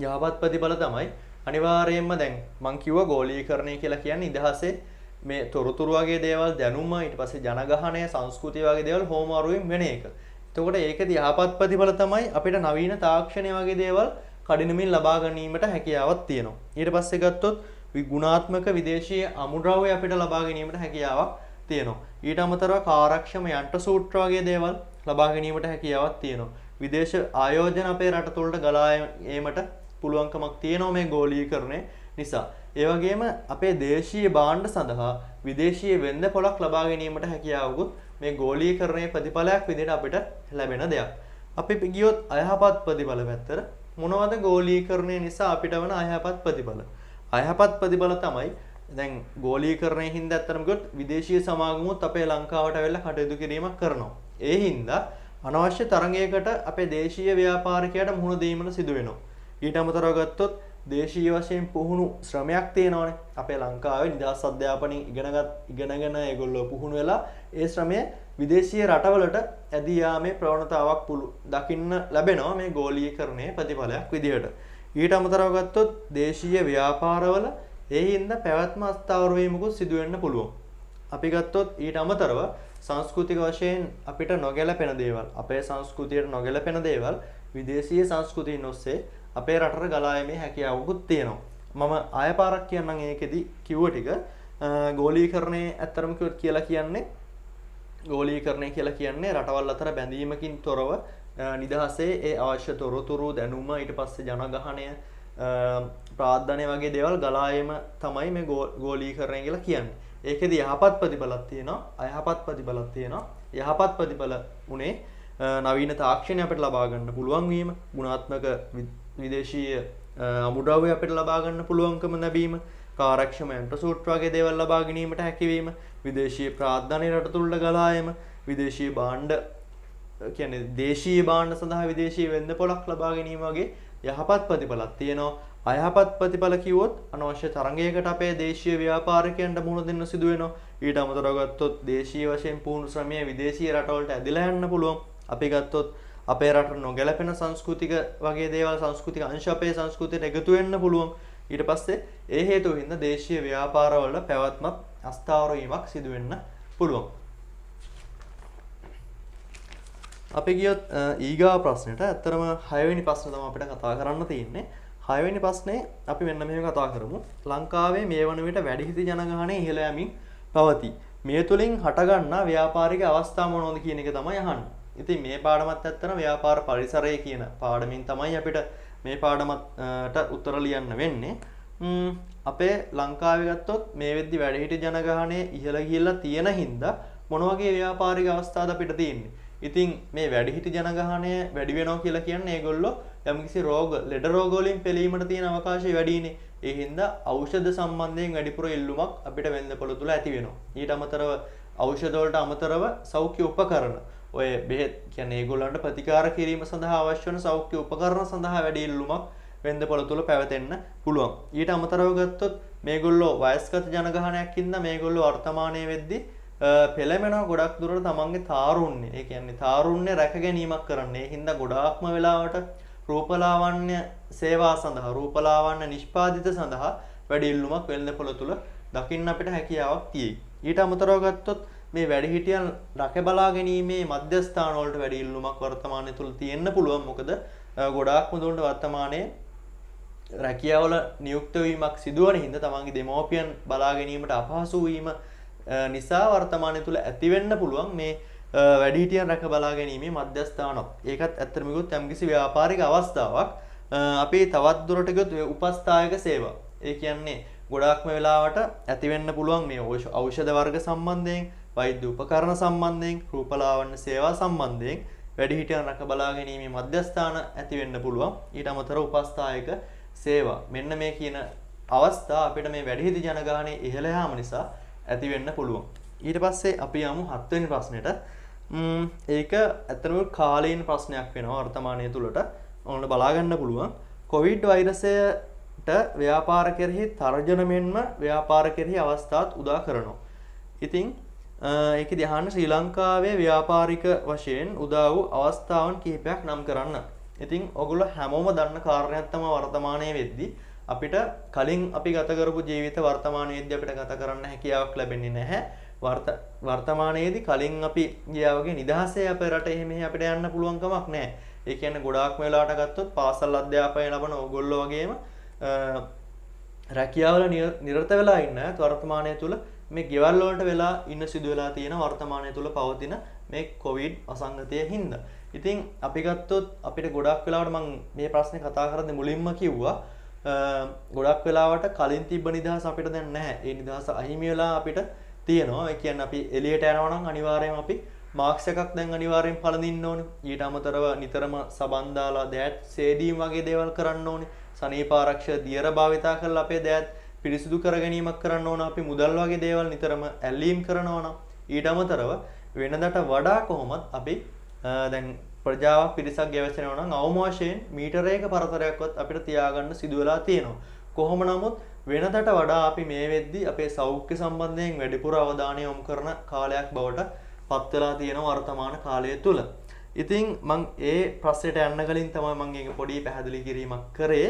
යහපත් ප්‍රතිඵල තමයි අනිවාර්යයෙන්ම දැන් මං කිව්වා ගෝලීකරණය කියලා කියන්නේ නිදහසේ මේ තොරතුරු වගේ දේවල්, දැනුම, ඊට පස්සේ ජනගහනය, සංස්කෘතිය වගේ දේවල් හෝමාරුවෙන් වෙන එක. එතකොට ඒකදී යහපත් ප්‍රතිඵල තමයි අපිට නවීන තාක්ෂණය වගේ දේවල් කඩිනමින් ලබා ගැනීමට හැකියාවක් තියෙනවා. ඊට පස්සේ ගත්තොත් ගුණාත්මක විදේශීය අමුද්‍රව්‍ය අපිට ලබා ගැනීමට හැකියාවක් තියෙනවා. ඊට අමතරව කාර්යක්ෂම යන්ත්‍ර සූත්‍ර වගේ දේවල් ලබා ගැනීමට හැකියාවක් තියෙනවා. විදේශ ආයෝජන අපේ රට තුළට ගලා ඒමට පුළුවන්කමක් තියෙනවා මේ ගෝලීකරණය නිසා. ඒ වගේම අපේ දේශීය භාණ්ඩ සඳහා විදේශීය වෙළඳ පොළක් ලබා ගැනීමට හැකියාවකුත් මේ ගෝලීකරණයේ ප්‍රතිඵලයක් විදිහට අපිට ලැබෙන දෙයක්. අපි ගියොත් අයහපත් ප්‍රතිඵල පැත්තට මොනවද ගෝලීකරණය නිසා අපිට වන අයහපත් ප්‍රතිඵල? අයහපත් ප්‍රතිඵල තමයි දැන් ගෝලීකරණයෙන් හින්දා ඇත්තටම ගොත් විදේශීය සමාගමුත් අපේ ලංකාවට ඇවිල්ලා කටයුතු කිරීමක් කරනවා. ඒ හින්දා අනවශ්‍ය තරගයකට අපේ දේශීය ව්‍යාපාරිකයට මුහුණ දීමට සිදු වෙනවා. ඊට අමතරව ගත්තොත් දේශීය වශයෙන් පුහුණු ශ්‍රමයක් තියෙනවානේ. අපේ ලංකාවේ නිදහස් අධ්‍යාපනයෙන් ඉගෙනගෙන ඒගොල්ලෝ පුහුණු වෙලා ඒ ශ්‍රමය විදේශීය රටවලට ඇදී යාමේ ප්‍රවණතාවක් දකින්න ලැබෙනවා මේ ගෝලීකරණයේ ප්‍රතිඵලයක් විදිහට. ඊට අමතරව ගත්තොත් දේශීය ව්‍යාපාරවල ඒ හින්දා පැවැත්ම අස්ථාවර වීමකුත් සිදු වෙන්න පුළුවන්. අපි ගත්තොත් ඊට අමතරව සංස්කෘතික වශයෙන් අපිට නොගැලපෙන දේවල්, අපේ සංස්කෘතියට නොගැලපෙන දේවල් විදේශීය සංස්කෘතියින් ඔස්සේ අපේ රටට ගලා යීමේ හැකියාවකුත් තියෙනවා. මම ආය පාරක් කියන්නම් ඒකෙදි කිව්ව ටික. ගෝලීකරණයේ ඇත්තරම කියලා කියන්නේ ගෝලීකරණය කියලා කියන්නේ රටවල් අතර බැඳීමකින් තොරව නිදහසේ ඒ අවශ්‍ය තොරතුරු, දැනුම, ඊට පස්සේ ජනගහනය, ප්‍රාර්ථනය වගේ දේවල් ගලා යීම තමයි මේ ගෝලීකරණය කියලා කියන්නේ. ඒකෙදි යහපත් ප්‍රතිඵලක් තියෙනවා, අයහපත් ප්‍රතිඵලක් තියෙනවා. යහපත් ප්‍රතිඵල උනේ නවීන තාක්ෂණය අපිට ලබා ගන්න පුළුවන් වීම, ගුණාත්මක විදේශීය අමුද්‍රව්‍ය අපිට ලබා ගන්න පුළුවන්කම ලැබීම, කාර්යක්ෂම යන්ත්‍ර සූත්‍ර වගේ දේවල් ලබා ගැනීමට හැකියවීම, විදේශීය ප්‍රාර්ථනය රට තුළට ගලා යාම, විදේශීය භාණ්ඩ කියන්නේ දේශීය භාණ්ඩ සඳහා විදේශීය වෙළඳ පොළක් ලබා ගැනීම වගේ යහපත් ප්‍රතිඵලක් තියෙනවා. අයහපත් ප්‍රතිඵල කිව්වොත් අනවශ්‍ය තරගයකට අපේ දේශීය ව්‍යාපාරිකයන්ට මුහුණ දෙන්න සිදු වෙනවා. ඊට අමතරව ගත්තොත් දේශීය වශයෙන් පුහුණු ශ්‍රමය විදේශීය රටවලට ඇදලා යන්න පුළුවන්. අපි ගත්තොත් අපේ රටට නොගැලපෙන සංස්කෘතික වගේ දේවල්, සංස්කෘතික අංශ අපේ සංස්කෘතියට එකතු වෙන්න පුළුවන්. ඊට පස්සේ ඒ හේතු හින්දා දේශීය ව්‍යාපාරවල පැවැත්මක් අස්ථාවර වීමක් සිදු වෙන්න පුළුවන්. අපි ගියොත් ඊගා ප්‍රශ්නෙට ඇත්තරම 6 වෙනි ප්‍රශ්න තමයි අපිට කතා කරන්න තියෙන්නේ. 6 වෙනි ප්‍රශ්නේ අපි මෙන්න මෙහෙම කතා කරමු. ලංකාවේ මේ වන විට වැඩිහිටි ජනගහනය ඉහළ යමින් පවතී. මේ තුලින් හටගන්නා ව්‍යාපාරික අවස්ථා මොනවද කියන එක තමයි අහන්නේ. ඉතින් මේ පාඩමත් ඇත්තට ව්‍යාපාර පරිසරය කියන පාඩමින් තමයි අපිට මේ පාඩමට උත්තර ලියන්න වෙන්නේ. අපේ ලංකාවේ ගත්තොත් මේ වෙද්දි වැඩිහිටි ජනගහනය ඉහළ ගිහිල්ලා තියෙන හින්දා මොන වගේ ව්‍යාපාරික අවස්ථාද අපිට තියෙන්නේ? ඉතින් මේ වැඩිහිටි ජනගහනය වැඩි වෙනවා කියලා කියන්නේ ඒගොල්ලෝ යම්කිසි ලෙඩ රෝග වලින් පෙළීමට තියෙන අවකාශය වැඩිනේ. ඒ හින්දා ඖෂධ සම්බන්ධයෙන් වැඩිපුර ඉල්ලුමක් අපිට වෙළඳපොළ තුල ඇති වෙනවා. ඊට අමතරව ඖෂධ වලට අමතරව සෞඛ්‍ය උපකරණ, ඔය බෙහෙත් කියන්නේ ඒගොල්ලන්ට ප්‍රතිකාර කිරීම සඳහා අවශ්‍ය වන සෞඛ්‍ය උපකරණ සඳහා වැඩි ඉල්ලුමක් වෙළඳපොළ තුල පැවතෙන්න පුළුවන්. ඊට අමතරව ගත්තොත් මේගොල්ලෝ වයස්ගත ජනගහනයක් ඉඳලා මේගොල්ලෝ වර්තමානයේ වෙද්දී පෙළමෙනවා ගොඩක් දුරට තමන්ගේ තාරුණ්‍ය. ඒ කියන්නේ තාරුණ්‍ය රැක ගැනීමක් කරන්නේ. ඒ හින්දා ගොඩාක්ම වෙලාවට රූපලාවන්‍ය සේවා සඳහා රූපලාවන්‍ය නිෂ්පාදිත සඳහා වැඩි ඉල්ලුමක් වෙළඳපොළ තුල දකින්න අපිට හැකියාවක් තියෙයි. ඊට අමතරව ගත්තොත් මේ වැඩිහිටියන් රැක බලා ගැනීමේ මධ්‍යස්ථාන වලට වැඩි ඉල්ලුමක් වර්තමානයේ තුල තියෙන්න පුළුවන්. මොකද ගොඩාක්ම දුරට වර්තමානයේ රැකියාවල නියුක්ත වීමක් සිදුවන හින්දා තමන්ගේ දෙමෝපියන් බලා ගැනීමට අපහසු වීම නිසා වර්තමානයේ තුල ඇති වෙන්න පුළුවන් මේ වැඩිහිටියන් රැක බලා ගැනීමේ මධ්‍යස්ථානක්. ඒකත් ඇත්තටම ගියොත් යම්කිසි ව්‍යාපාරික අවස්ථාවක්. අපි තවත් දුරට ගියොත් උපස්ථායක සේවා. ඒ කියන්නේ ගොඩාක්ම වෙලාවට ඇති වෙන්න පුළුවන් මේ ඖෂධ වර්ග සම්බන්ධයෙන්, වෛද්‍ය උපකරණ සම්බන්ධයෙන්, රූපලාවන්‍ය සේවා සම්බන්ධයෙන් වැඩිහිටියන් රැක බලා ගැනීමේ මධ්‍යස්ථාන ඇති වෙන්න පුළුවන්. ඊට අමතරව උපස්ථායක සේවා. මෙන්න මේ කියන අවස්ථා අපිට මේ වැඩිහිටි ජනගහනය ඉහළ යාම නිසා ඇති වෙන්න පුළුවන්. ඊට පස්සේ අපි යමු 7 වෙනි ප්‍රශ්නෙට. ඒක ඇත්තටම කාලීන ප්‍රශ්නයක් වෙනවා වර්තමානයේ තුලට. ඔයාලට බලා ගන්න පුළුවන්. කොවිඩ් වෛරසයට ව්‍යාපාර කෙරෙහි තර්ජන මෙන්ම ව්‍යාපාර කෙරෙහි අවස්ථාත් උදා කරනවා. ඉතින් ඒකෙදි අහන්න ශ්‍රී ලංකාවේ ව්‍යාපාරික වශයෙන් උදා වූ අවස්ථාවන් කිහිපයක් නම් කරන්න. ඉතින් ඔයගොල්ලෝ හැමෝම දන්න කාරණයක් තමයි වර්තමානයේ වෙද්දී අපිට කලින් අපි ගත කරපු ජීවිත වර්තමානයේදී අපිට ගත කරන්න හැකියාවක් ලැබෙන්නේ නැහැ. වර්තමානයේදී කලින් අපි ගියා වගේ නිදහසේ අපේ රටේ එහෙම අපිට යන්න පුළුවන් කමක් නැහැ. ඒ කියන්නේ ගොඩාක්ම වෙලාවට ගත්තොත් පාසල් අධ්‍යාපනය ලබන ඕගොල්ලෝ වගේම රැකියාවල නිරත වෙලා ඉන්න වර්තමානයේ තුල මේ ගෙවල් වලට වෙලා ඉන්න සිදු වෙලා තියෙන වර්තමානයේ තුල පවතින මේ කොවිඩ් අසංගතය හින්දා. ඉතින් අපි ගත්තොත් අපිට ගොඩක් වෙලාවට මම මේ ප්‍රශ්නේ කතා කරද්දී මුලින්ම කිව්වා ගොඩක් වෙලාවට කලින් තිබ්බ නිදහස අපිට දැන් නැහැ. ඒ නිදහස අහිමි වෙලා අපිට තියෙනවා. ඒ කියන්නේ අපි එළියට යනවා නම් අනිවාර්යයෙන්ම අපි මාක්ස් එකක් දැන් අනිවාර්යෙන් පළඳින්න ඕනේ. ඊට අමතරව නිතරම සබන් දාලා දෑත් සේදීම් වගේ දේවල් කරන්න ඕනේ. සනීප ආරක්ෂක දියර භාවිතා කරලා අපේ දෑත් පිරිසිදු කර ගැනීමක් කරන්න ඕන. අපි මුදල් වගේ දේවල් නිතරම ඇල්ලීම් කරනවා නම් ඊට අමතරව වෙනදට වඩා කොහොමත් අපි දැන් ප්‍රජාවක් පිරිසක් ගැවසෙනවා නම් අවම වශයෙන් මීටරයක පරතරයක්වත් අපිට තියාගන්න සිදු වෙලා තියෙනවා. කොහොම නමුත් වෙනදට වඩා අපි මේ වෙද්දී අපේ සෞඛ්‍ය සම්බන්ධයෙන් වැඩිපුර අවධානය යොමු කරන කාලයක් බවට පත් වෙලා තියෙන වර්තමාන කාලය තුල. ඉතින් මම ඒ ප්‍රශ්නෙට යන්න කලින් තමයි මම ඒක පොඩි පැහැදිලි කිරීමක් කරේ.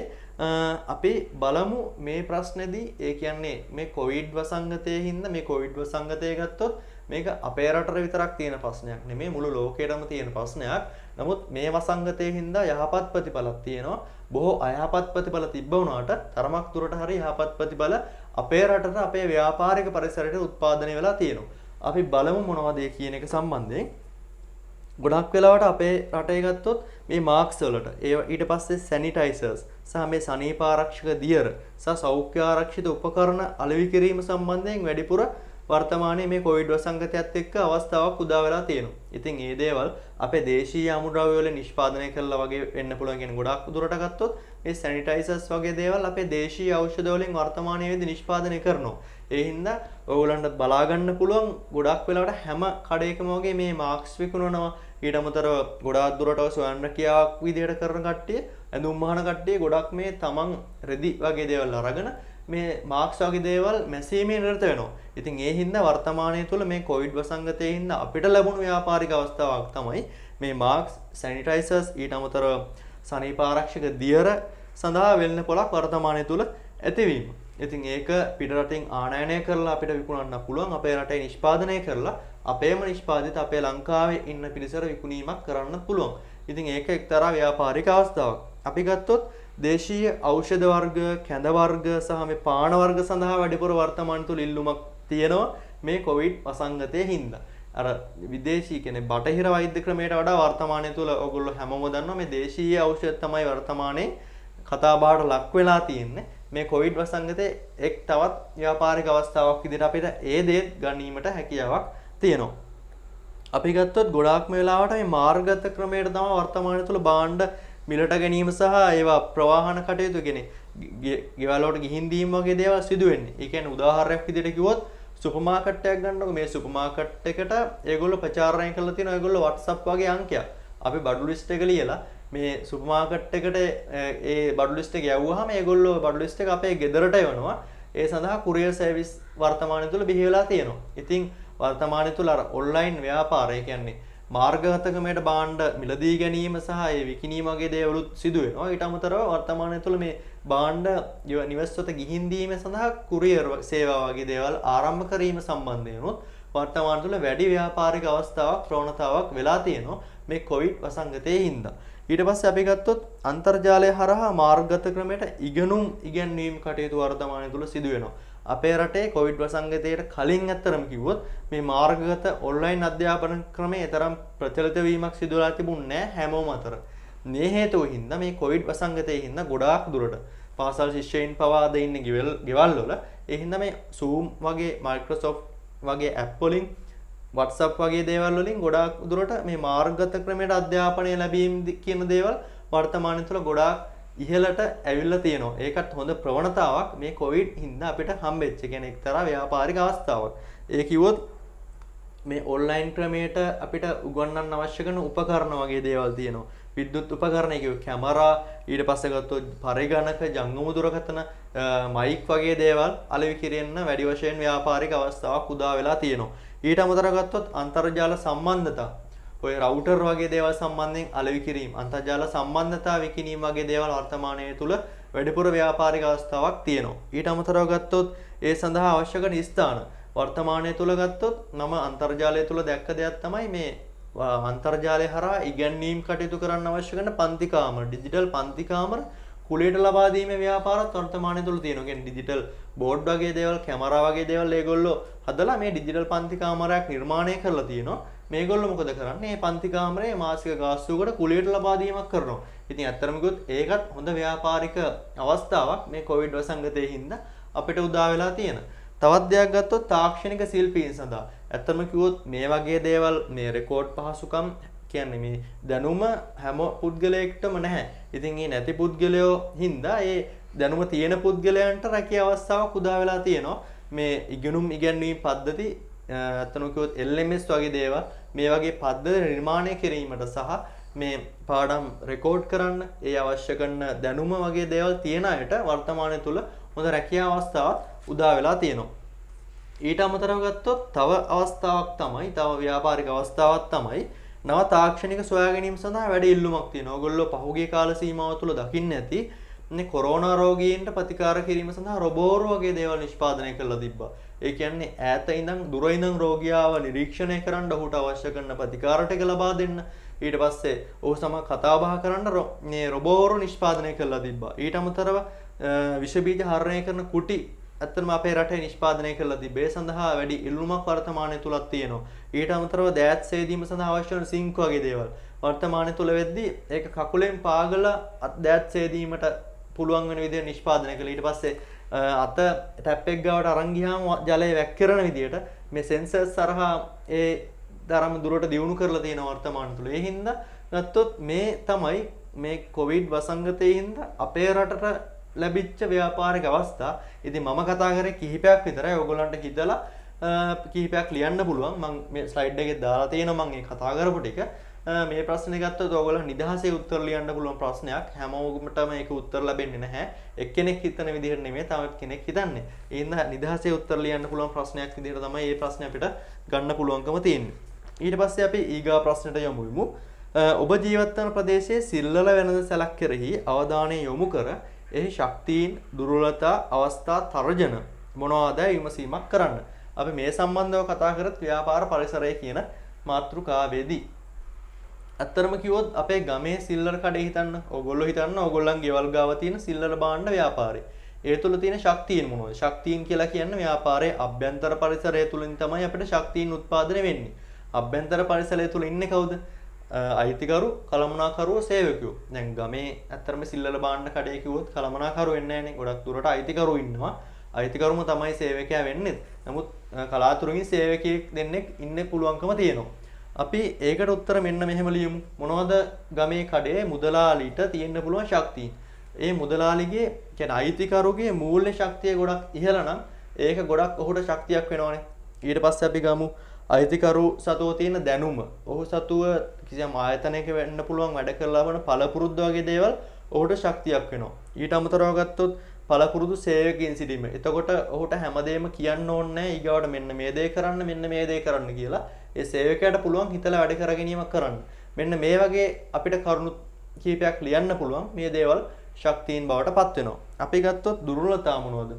අපි බලමු මේ ප්‍රශ්නේදී ඒ කියන්නේ මේ කොවිඩ් වසංගතයේ හින්දා මේ කොවිඩ් වසංගතය ගත්තොත් මේක අපේ රටට විතරක් තියෙන ප්‍රශ්නයක් නෙමෙයි මුළු ලෝකෙටම තියෙන ප්‍රශ්නයක්. නමුත් මේ වසංගතයේ හින්දා යහපත් ප්‍රතිඵලක් තියෙනවා. බොහෝ අයහපත් ප්‍රතිඵල තිබ්බ වුණාට තරමක් දුරට හරි යහපත් ප්‍රතිඵල අපේ රටට අපේ ව්‍යාපාරික පරිසරයට උත්පාදනය වෙලා තියෙනවා. අපි බලමු මොනවද ඒ කියන එක සම්බන්ධයෙන්. ගොඩක් වෙලාවට අපේ රටේ ගත්තොත් මේ මාස්ක් වලට ඊට පස්සේ සැනිටයිසර්ස් සහ මේ සනීප ආරක්ෂක දියර සහ සෞඛ්‍ය ආරක්ෂිත උපකරණ අලෙවි කිරීම සම්බන්ධයෙන් වැඩිපුර වර්තමානයේ මේ කොවිඩ් වසංගතයත් එක්ක අවස්ථාවක් උදා වෙලා තියෙනවා. ඉතින් මේ දේවල් අපේ දේශීය අමුද්‍රව්‍ය වල නිෂ්පාදනය කළා වගේ වෙන්න පුළුවන්. කියන්නේ ගොඩක් දුරට ගත්තොත් මේ සැනිටයිසර්ස් වගේ දේවල් අපේ දේශීය ඖෂධ වලින් වර්තමානයේදී නිෂ්පාදනය කරනවා. ඒ හින්දා ඔයගොල්ලන්ට බලා ගන්න පුළුවන් ගොඩක් වෙලාවට හැම කඩේකම වගේ මේ මාස්ක් විකුණනවා. ඊට අමතරව ගොඩාක් දුරට සොයන්න කියාවක් විදිහට කරන කට්ටිය ඇඳුම් මහන කට්ටිය ගොඩක් මේ තමන් රෙදි වගේ දේවල් අරගෙන මේ මාක්ස් වගේ දේවල් මැසීමේ නිරත වෙනවා. ඉතින් ඒ හින්දා වර්තමානයේ තුල මේ කොවිඩ් වසංගතයේ හින්දා අපිට ලැබුණු ව්‍යාපාරික අවස්ථාවක් තමයි මේ මාක්ස්, සැනිටයිසර්ස් ඊට අමතරව සනීප ආරක්ෂක දියර සඳහා වෙළඳ පොළක් වර්තමානයේ තුල ඇතිවීම. ඉතින් ඒක පිටරටින් ආනයනය කරලා අපිට විකුණන්න පුළුවන්. අපේ රටේ නිෂ්පාදනය කරලා අපේම නිෂ්පාදිත අපේ ලංකාවේ ඉන්න පිරිසට විකුණීමක් කරන්න පුළුවන්. ඉතින් ඒක එක්තරා ව්‍යාපාරික අවස්ථාවක්. අපි ගත්තොත් දේශීය ඖෂධ වර්ග, කැඳ වර්ග සහ මේ පාන වර්ග සඳහා වැඩිපුර වර්තමාන තුල ඉල්ලුමක් තියෙනවා මේ කොවිඩ් වසංගතයේ හින්දා. අර විදේශී කියන්නේ බටහිර වෛද්‍ය ක්‍රමයට වඩා වර්තමානයේ තුල ඔයගොල්ලෝ හැමෝම දන්නවා මේ දේශීය ඖෂධ තමයි වර්තමානයේ කතා බහට ලක් වෙලා තියෙන්නේ. මේ කොවිඩ් වසංගතයේ එක් තවත් ව්‍යාපාරික අවස්ථාවක් විදිහට අපිට ඒ දේ ගැනීමට හැකියාවක් තියෙනවා. අපි ගත්තොත් ගොඩාක්ම වෙලාවට මේ මාර්ගගත ක්‍රමයට තමයි වර්තමානයේ තුල භාණ්ඩ මිලට ගැනීම සහ ඒවා ප්‍රවාහන කටයුතු කියන්නේ ගෙවල් වලට ගිහින් දීම වගේ දේවල් සිදු වෙන්නේ. ඒ කියන්නේ උදාහරණයක් විදිහට කිව්වොත් සුපර් මාකට් එකක් ගන්නකො මේ සුපර් මාකට් එකට ඒගොල්ලෝ ප්‍රචාරණය කරලා තියෙනවා ඒගොල්ලෝ WhatsApp වගේ අංකයක්. අපි බඩු ලිස්ට් එක ලියලා මේ සුපර් මාකට් එකට ඒ බඩු ලිස්ට් එක යවුවාම ඒගොල්ලෝ බඩු ලිස්ට් එක අපේ ගෙදරට එවනවා. ඒ සඳහා කුරියර් සර්විස් වර්තමානයේ තුල බිහි වෙලා තියෙනවා. ඉතින් වර්තමානයේ තුල අර ඔන්ලයින් ව්‍යාපාරය කියන්නේ මාර්ගගතකමට භාණ්ඩ මිලදී ගැනීම සහ ඒ විකිණීම වගේ දේවලුත් සිදු වෙනවා. ඊට අමතරව වර්තමානයේ තුල මේ භාණ්ඩ නිවෙස්වත ගිහින් දීම සඳහා කුරියර් සේවා වගේ දේවල් ආරම්භ කිරීම සම්බන්ධයෙන් උත් වර්තමාන තුල වැඩි ව්‍යාපාරික අවස්ථාවක් ප්‍රවණතාවක් වෙලා තියෙනවා මේ කොවිඩ් වසංගතයේ හින්දා. ඊට පස්සේ අපි ගත්තොත් අන්තර්ජාලය හරහා මාර්ගගත ක්‍රමයට ඉගෙනීම් කටයුතු වර්තමානයේ තුල සිදු වෙනවා. අපේ රටේ කොවිඩ් වසංගතයට කලින් ඇත්තරම කිව්වොත් මේ මාර්ගගත ඔන්ලයින් අධ්‍යාපන ක්‍රමයේ තරම් ප්‍රචලිත වීමක් සිදු වෙලා තිබුණේ නැහැ හැමෝම අතර. මේ හේතුව හින්දා මේ කොවිඩ් වසංගතයේ හින්දා ගොඩාක් දුරට පාසල් ශිෂ්‍යයින් පවා අද ඉන්නේ ගෙවල් වල ඒ හින්දා මේ Zoom වගේ Microsoft වගේ app වලින් WhatsApp වගේ දේවල් වලින් ගොඩාක් දුරට මේ මාර්ගගත ක්‍රමයට අධ්‍යාපනය ලැබීම කියන දේවල් වර්තමානයේ තුල ගොඩාක් ඉහළට ඇවිල්ලා තියෙනවා. ඒකත් හොඳ ප්‍රවණතාවක් මේ කොවිඩ් හින්දා අපිට හම්බෙච්ච. කියන්නේ එක්තරා ව්‍යාපාරික අවස්ථාවක්. ඒ කිව්වොත් මේ ඔන්ලයින් ක්‍රමයට අපිට උගන්වන්න අවශ්‍ය කරන උපකරණ වගේ දේවල් තියෙනවා. විද්‍යුත් උපකරණ කියව කැමරා ඊට පස්සේ ගත්තොත් පරිගණක ජංගම දුරකථන මයික් වගේ දේවල් අලෙවි කිරෙන්න වැඩි වශයෙන් ව්‍යාපාරික අවස්ථාවක් උදා වෙලා තියෙනවා. ඊට අමතරව ගත්තොත් අන්තර්ජාල සම්බන්ධතා ඔය රවුටර් වගේ දේවල් සම්බන්ධයෙන් අලෙවි කිරීම අන්තර්ජාල සම්බන්ධතා විකිණීම වගේ දේවල් වර්තමානයේ තුල වැඩිපුර ව්‍යාපාරික අවස්ථාවක් තියෙනවා. ඊට අමතරව ගත්තොත් ඒ සඳහා අවශ්‍ය කරන ස්ථාන වර්තමානයේ තුල ගත්තොත් නම අන්තර්ජාලය තුල දැක්ක දෙයක් තමයි මේ අන්තර්ජාලය හරහා ඉගැන්වීම් කටයුතු කරන්න අවශ්‍ය කරන පන්ති කාමර ඩිජිටල් පන්ති කාමර කුලයට ලබා දීමේ ව්‍යාපාරත් වර්තමානයේ තුල තියෙනවා. කියන්නේ ඩිජිටල් බෝඩ් වගේ දේවල් කැමරා වගේ දේවල් ඒගොල්ලෝ හදලා මේ ඩිජිටල් පන්ති කාමරයක් නිර්මාණය කරලා තියෙනවා. මේගොල්ලෝ මොකද කරන්නේ? මේ පන්ති කාමරයේ මාසික ගාස්තුවකට කුලයට ලබා දීමක් කරනවා. ඉතින් ඇත්තටම කිව්වොත් ඒකත් හොඳ ව්‍යාපාරික අවස්ථාවක් මේ කොවිඩ් වසංගතයේ හින්දා අපිට උදා වෙලා තියෙන. තවත් දෙයක් ගත්තොත් තාක්ෂණික ශිල්පීන් සඳහා ඇත්තටම කිව්වොත් මේ වගේ දේවල් මේ රෙකෝඩ් පහසුකම් කියන්නේ මේ දැනුම හැම පුද්ගලයෙක්ටම නැහැ. ඉතින් මේ නැති පුද්ගලයෝ හින්දා ඒ දැනුම තියෙන පුද්ගලයන්ට රැකිය අවස්ථාවක් උදා වෙලා තියෙනවා. මේ ඉගෙනීම් පද්ධති ඇත්තටම කිව්වොත් LMS වගේ දේවල් මේ වගේ පද්ධති නිර්මාණය කිරීමට සහ මේ පාඩම් රෙකෝඩ් කරන්න ඒ අවශ්‍ය කරන දැනුම වගේ දේවල් තියෙන අයට වර්තමානයේ තුල හොඳ රැකියාව අවස්ථාවක් උදා වෙලා තියෙනවා. ඊට අමතරව ගත්තොත් තව අවස්ථාවක් තමයි තව ව්‍යාපාරික අවස්ථාවක් තමයි නව තාක්ෂණික සොයා ගැනීම සඳහා වැඩි ඉල්ලුමක් තියෙනවා. ඔයගොල්ලෝ පහුගිය කාල සීමාව තුළ දකින්න ඇති මේ කොරෝනා රෝගීන්ට ප්‍රතිකාර කිරීම සඳහා රොබෝරු වගේ දේවල් නිෂ්පාදනය කරලා තිබ්බා. ඒ කියන්නේ ඈත ඉඳන් දුර ඉඳන් රෝගියාව නිරීක්ෂණය කරන්න ඔහුට අවශ්‍ය කරන ප්‍රතිකාර ටික ලබා දෙන්න. ඊට පස්සේ ඔහු සමග කතා බහ කරන්න මේ රොබෝරු නිෂ්පාදනය කරලා තිබ්බා. ඊට අමතරව විෂ බීජ හරණය කරන කුටි ඇත්තටම අපේ රටේ නිෂ්පාදනය කරලා තිබේ. ඒ සඳහා වැඩි ඉල්ලුමක් වර්තමානයේ තුලක් තියෙනවා. ඊට අමතරව දෑත් සේදීම සඳහා අවශ්‍ය වන සිංක් වගේ දේවල් වර්තමානයේ තුල වෙද්දී ඒක කකුලෙන් පාගලා දෑත් සේදීමට පුළුවන් වෙන විදිහට නිෂ්පාදනය කළා. ඊට පස්සේ අත ටැප් එක ගාවට අරන් ගියාම ජලය වැක්කිරන විදිහට මේ සෙන්සර්ස් හරහා ඒ ධර්ම දුරට දියුණු කරලා තියෙන වර්තමාන තුල. ඒ හින්දා ගත්තොත් මේ තමයි මේ කොවිඩ් වසංගතයේ හින්දා අපේ රටට ලැබිච්ච ව්‍යාපාරික අවස්ථා. ඉතින් මම කතා කරේ කිහිපයක් විතරයි. ඔයගොල්ලන්ට හිතලා කිහිපයක් ලියන්න පුළුවන්. මම මේ ස්ලයිඩ් එකේ දාලා තියෙනවා මම මේ කතා කරපු ටික. මේ ප්‍රශ්නේ ගත්තොත් ඔයගොල්ලන් නිදහසේ උත්තර ලියන්න පුළුවන් ප්‍රශ්නයක්. හැමෝටම මේක උත්තර ලැබෙන්නේ නැහැ. එක්කෙනෙක් හිතන විදිහට නෙමෙයි තවත් කෙනෙක් හිතන්නේ. ඒ හින්දා නිදහසේ උත්තර ලියන්න පුළුවන් ප්‍රශ්නයක් විදිහට තමයි මේ ප්‍රශ්නේ අපිට ගන්න පුළුවන්කම තියෙන්නේ. ඊට පස්සේ අපි ඊගා ප්‍රශ්නට යමු. ඔබ ජීවත් වන ප්‍රදේශයේ සිල්වල වෙනද සැලක් කෙරෙහි අවධානය යොමු කර එහි ශක්තියින් දුර්වලතා අවස්ථා තර්ජන මොනවාද විමසීමක් කරන්න. අපි මේ සම්බන්ධව කතා කරත් ව්‍යාපාර පරිසරය කියන මාතෘකාවේදී. අත්‍තරම කිව්වොත් අපේ ගමේ සිල්වර කඩේ හිතන්න. ඕගොල්ලෝ හිතන්න ඕගොල්ලන් ගෙවල් ගාව තියෙන සිල්වර භාණ්ඩ ව්‍යාපාරේ. ඒ තුල තියෙන ශක්තියින් මොනවද? ශක්තියින් කියලා කියන්නේ ව්‍යාපාරයේ අභ්‍යන්තර පරිසරය තුලින් තමයි අපිට ශක්තියින් උත්පාදනය වෙන්නේ. අභ්‍යන්තර පරිසරය තුල ඉන්නේ කවුද? අයිතිකරු, කළමනාකරුවෝ, සේවකයෝ. දැන් ගමේ ඇත්තටම සිල්වල භාණ්ඩ කඩේ කිව්වොත් කළමනාකරුවෝ වෙන්නේ නැහනේ. ගොඩක් දුරට අයිතිකරු ඉන්නවා. අයිතිකරුම තමයි සේවකයා වෙන්නේ. නමුත් කලාතුරකින් සේවකයෙක් දෙන්නෙක් ඉන්න පුළුවන්කම තියෙනවා. අපි ඒකට උත්තර මෙන්න මෙහෙම ලියමු. මොනවද ගමේ කඩේ මුදලාලිට තියෙන්න පුළුවන් ශක්තිය? ඒ මුදලාලිගේ කියන්නේ අයිතිකරුගේ මූල්‍ය ශක්තිය ගොඩක් ඉහළ නම් ඒක ගොඩක් ඔහුට ශක්තියක් වෙනවනේ. ඊට පස්සේ අපි ගමු අයිතිකරු සතුව තියෙන දැනුම. ඔහු සතුව කිසියම් ආයතනයක වෙන්න පුළුවන් වැඩ කරලා වන පළපුරුද්ද වගේ දේවල් ඔහුට ශක්තියක් වෙනවා. ඊට අමතරව ගත්තොත් පළපුරුදු සේවකයින් සිටීම. එතකොට ඔහුට හැමදේම කියන්න ඕනේ නැහැ ඊගාවට මෙන්න මේ දේ කරන්න මෙන්න මේ දේ කරන්න කියලා. ඒ සේවකයාට පුළුවන් හිතලා වැඩ කර ගැනීමක් කරන්න. මෙන්න මේ වගේ අපිට කරුණු කීපයක් ලියන්න පුළුවන්. මේ දේවල් ශක්තියින් බවට පත් වෙනවා. අපි ගත්තොත් දුර්වලතා මොනවද?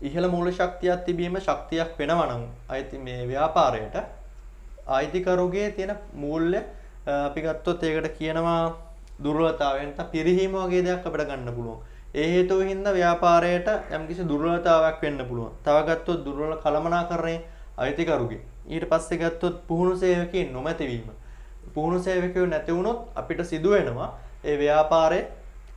ඉහළ මූල ශක්තියක් තිබීම ශක්තියක් වෙනවා නම් අයිති මේ ව්‍යාපාරයට අයිතිකරුගේ තියෙන මූල්‍ය අපි ගත්තොත් ඒකට කියනවා දුර්වලතාවය නැත්නම් පිරිහීම වගේ දෙයක් අපිට ගන්න පුළුවන්. ඒ හේතුව හින්දා ව්‍යාපාරයට යම්කිසි දුර්වලතාවයක් වෙන්න පුළුවන්. තව ගත්තොත් දුර්වල කළමනාකරණය අයිතිකරුගේ. ඊට පස්සේ ගත්තොත් පුහුණු සේවකයන් නොමැතිවීම. පුහුණු සේවකයෝ නැති වුණොත් අපිට සිදු වෙනවා ඒ ව්‍යාපාරයේ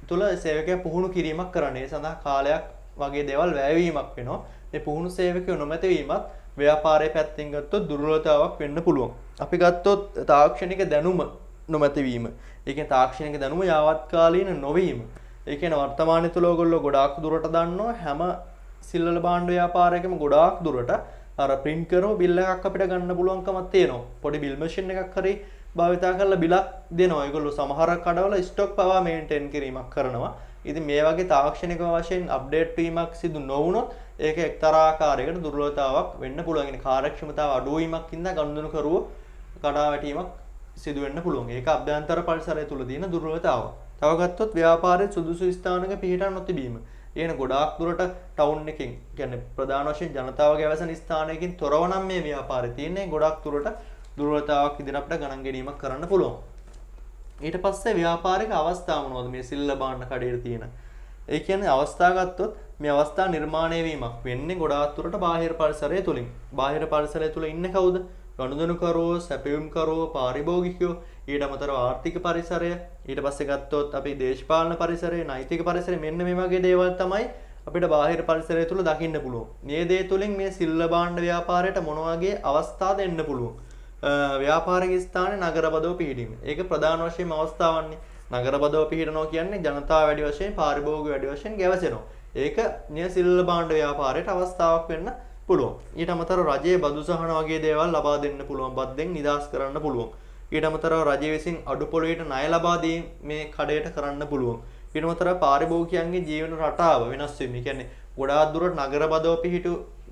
තුල සේවකයා පුහුණු කිරීමක් කරන්න. ඒ සඳහා කාලයක් වගේ දේවල් වැයවීමක් වෙනවා. මේ පුහුණු සේවකයෝ නොමැතිවීමත් ව්‍යාපාරයේ පැත්තෙන් ගත්තොත් දුර්වලතාවක් වෙන්න පුළුවන්. අපි ගත්තොත් තාක්ෂණික දැනුම නොමැතිවීම. ඒ කියන්නේ තාක්ෂණික දැනුම යාවත්කාලීන නොවීම. ඒ කියන්නේ වර්තමානයේ තුල ඔයගොල්ලෝ ගොඩාක් දුරට දන්නවා හැම සිල්වල භාණ්ඩ ව්‍යාපාරයකම ගොඩාක් දුරට අර print කරව බිල් එකක් අපිට ගන්න පුළුවන්කමක් තියෙනවා. පොඩි බිල් මැෂින් එකක් හරි භාවිතා කරලා බිලක් දෙනවා. ඒගොල්ලෝ සමහර කඩවල ස්ටොක් පවා මේන්ටේන් කිරීමක් කරනවා. ඉතින් මේ වගේ තාක්ෂණික වශයෙන් අප්ඩේට් වීමක් සිදු නොවුනොත් ඒක එක්තරා ආකාරයකට දුර්වලතාවක් වෙන්න පුළුවන්. ඒ කාර්යක්ෂමතාව අඩු වීමක් හින්දා ගනුදෙනු කරුව කඩාවැටීමක් සිදු වෙන්න පුළුවන්. ඒක අභ්‍යන්තර පරිසරය තුල තියෙන දුර්වලතාව. තව ගත්තොත් ව්‍යාපාරයේ සුදුසු ස්ථානක පිහිටා නොතිබීම. එන ගොඩාක් දුරට ටවුන් එකකින් කියන්නේ ප්‍රධාන වශයෙන් ජනතාව ගැවසෙන ස්ථානයකින් තොරව නම් මේ ව්‍යාපාරය තියෙන්නේ. ගොඩාක් දුරට දුර්වලතාවක් විදිහට අපිට ගණන් ගැනීමක් කරන්න පුළුවන්. ඊට පස්සේ ව්‍යාපාරික අවස්ථා මොනවද මේ සිල්ල බාන්න කඩේට තියෙන? ඒ කියන්නේ අවස්ථා ගත්තොත් මේ අවස්ථා නිර්මාණය වීමක් වෙන්නේ ගොඩාක් දුරට බාහිර පරිසරය තුලින්. බාහිර පරිසරය තුල ඉන්නේ කවුද? ගනුදෙනුකරුවෝ, සැපයුම්කරුවෝ, පාරිභෝගිකයෝ, ඊට අමතරව ආර්ථික පරිසරය, ඊට පස්සේ ගත්තොත් අපි දේශපාලන පරිසරය, නෛතික පරිසරය මෙන්න මේ වගේ දේවල් තමයි අපිට බාහිර පරිසරය තුල දකින්න පුළුවන්. මේ දේ තුලින් මේ සිල්ල බාණ්ඩ ව්‍යාපාරයට මොන වගේ අවස්ථා දෙන්න පුළුවන්? ව්‍යාපාරික ස්ථානයේ නගරබදව පිහිටීම. ඒක ප්‍රධාන වශයෙන්ම අවස්ථාවන්නේ. නගරබදව පිහිටනවා කියන්නේ ජනතාව වැඩි වශයෙන් පාරිභෝගික වැඩි වශයෙන් ගැවසෙනවා. ඒක නිය සිල්ල බාණ්ඩ ව්‍යාපාරයට අවස්ථාවක් වෙන්න පුළුවන්. ඊට අමතරව රජයේ බදු සහන වගේ දේවල් ලබා දෙන්න පුළුවන්. බද්දෙන් නිදහස් කරන්න පුළුවන්. ඊට අමතරව රජය විසින් අඩු පොළොවට ණය ලබා දීම මේ කඩේට කරන්න පුළුවන්. ඊට අමතරව පාරිභෝගිකයන්ගේ ජීවන රටාව වෙනස් වීම. ඒ කියන්නේ ගොඩාක් දුරට නගරබදව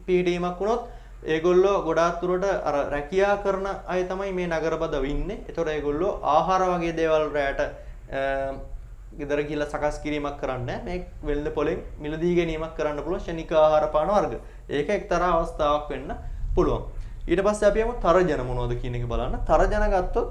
පිහිටීමක් වුණොත් ඒගොල්ලෝ ගොඩාක් දුරට අර රැකියා කරන අය තමයි මේ නගරබදව ඉන්නේ. ඒතකොට ඒගොල්ලෝ ආහාර වගේ දේවල් රැට ගෙදර ගිහලා සකස් කිරීමක් කරන්නේ මේ වෙළඳ පොලෙන් මිලදී ගැනීමක් කරන්න පුළුවන් ශනික ආහාර පාන වර්ග. ඒක එක්තරා අවස්ථාවක් වෙන්න පුළුවන්. ඊට පස්සේ අපි යමු තර්ජන මොනවද කියන එක බලන්න. තර්ජන ගත්තොත්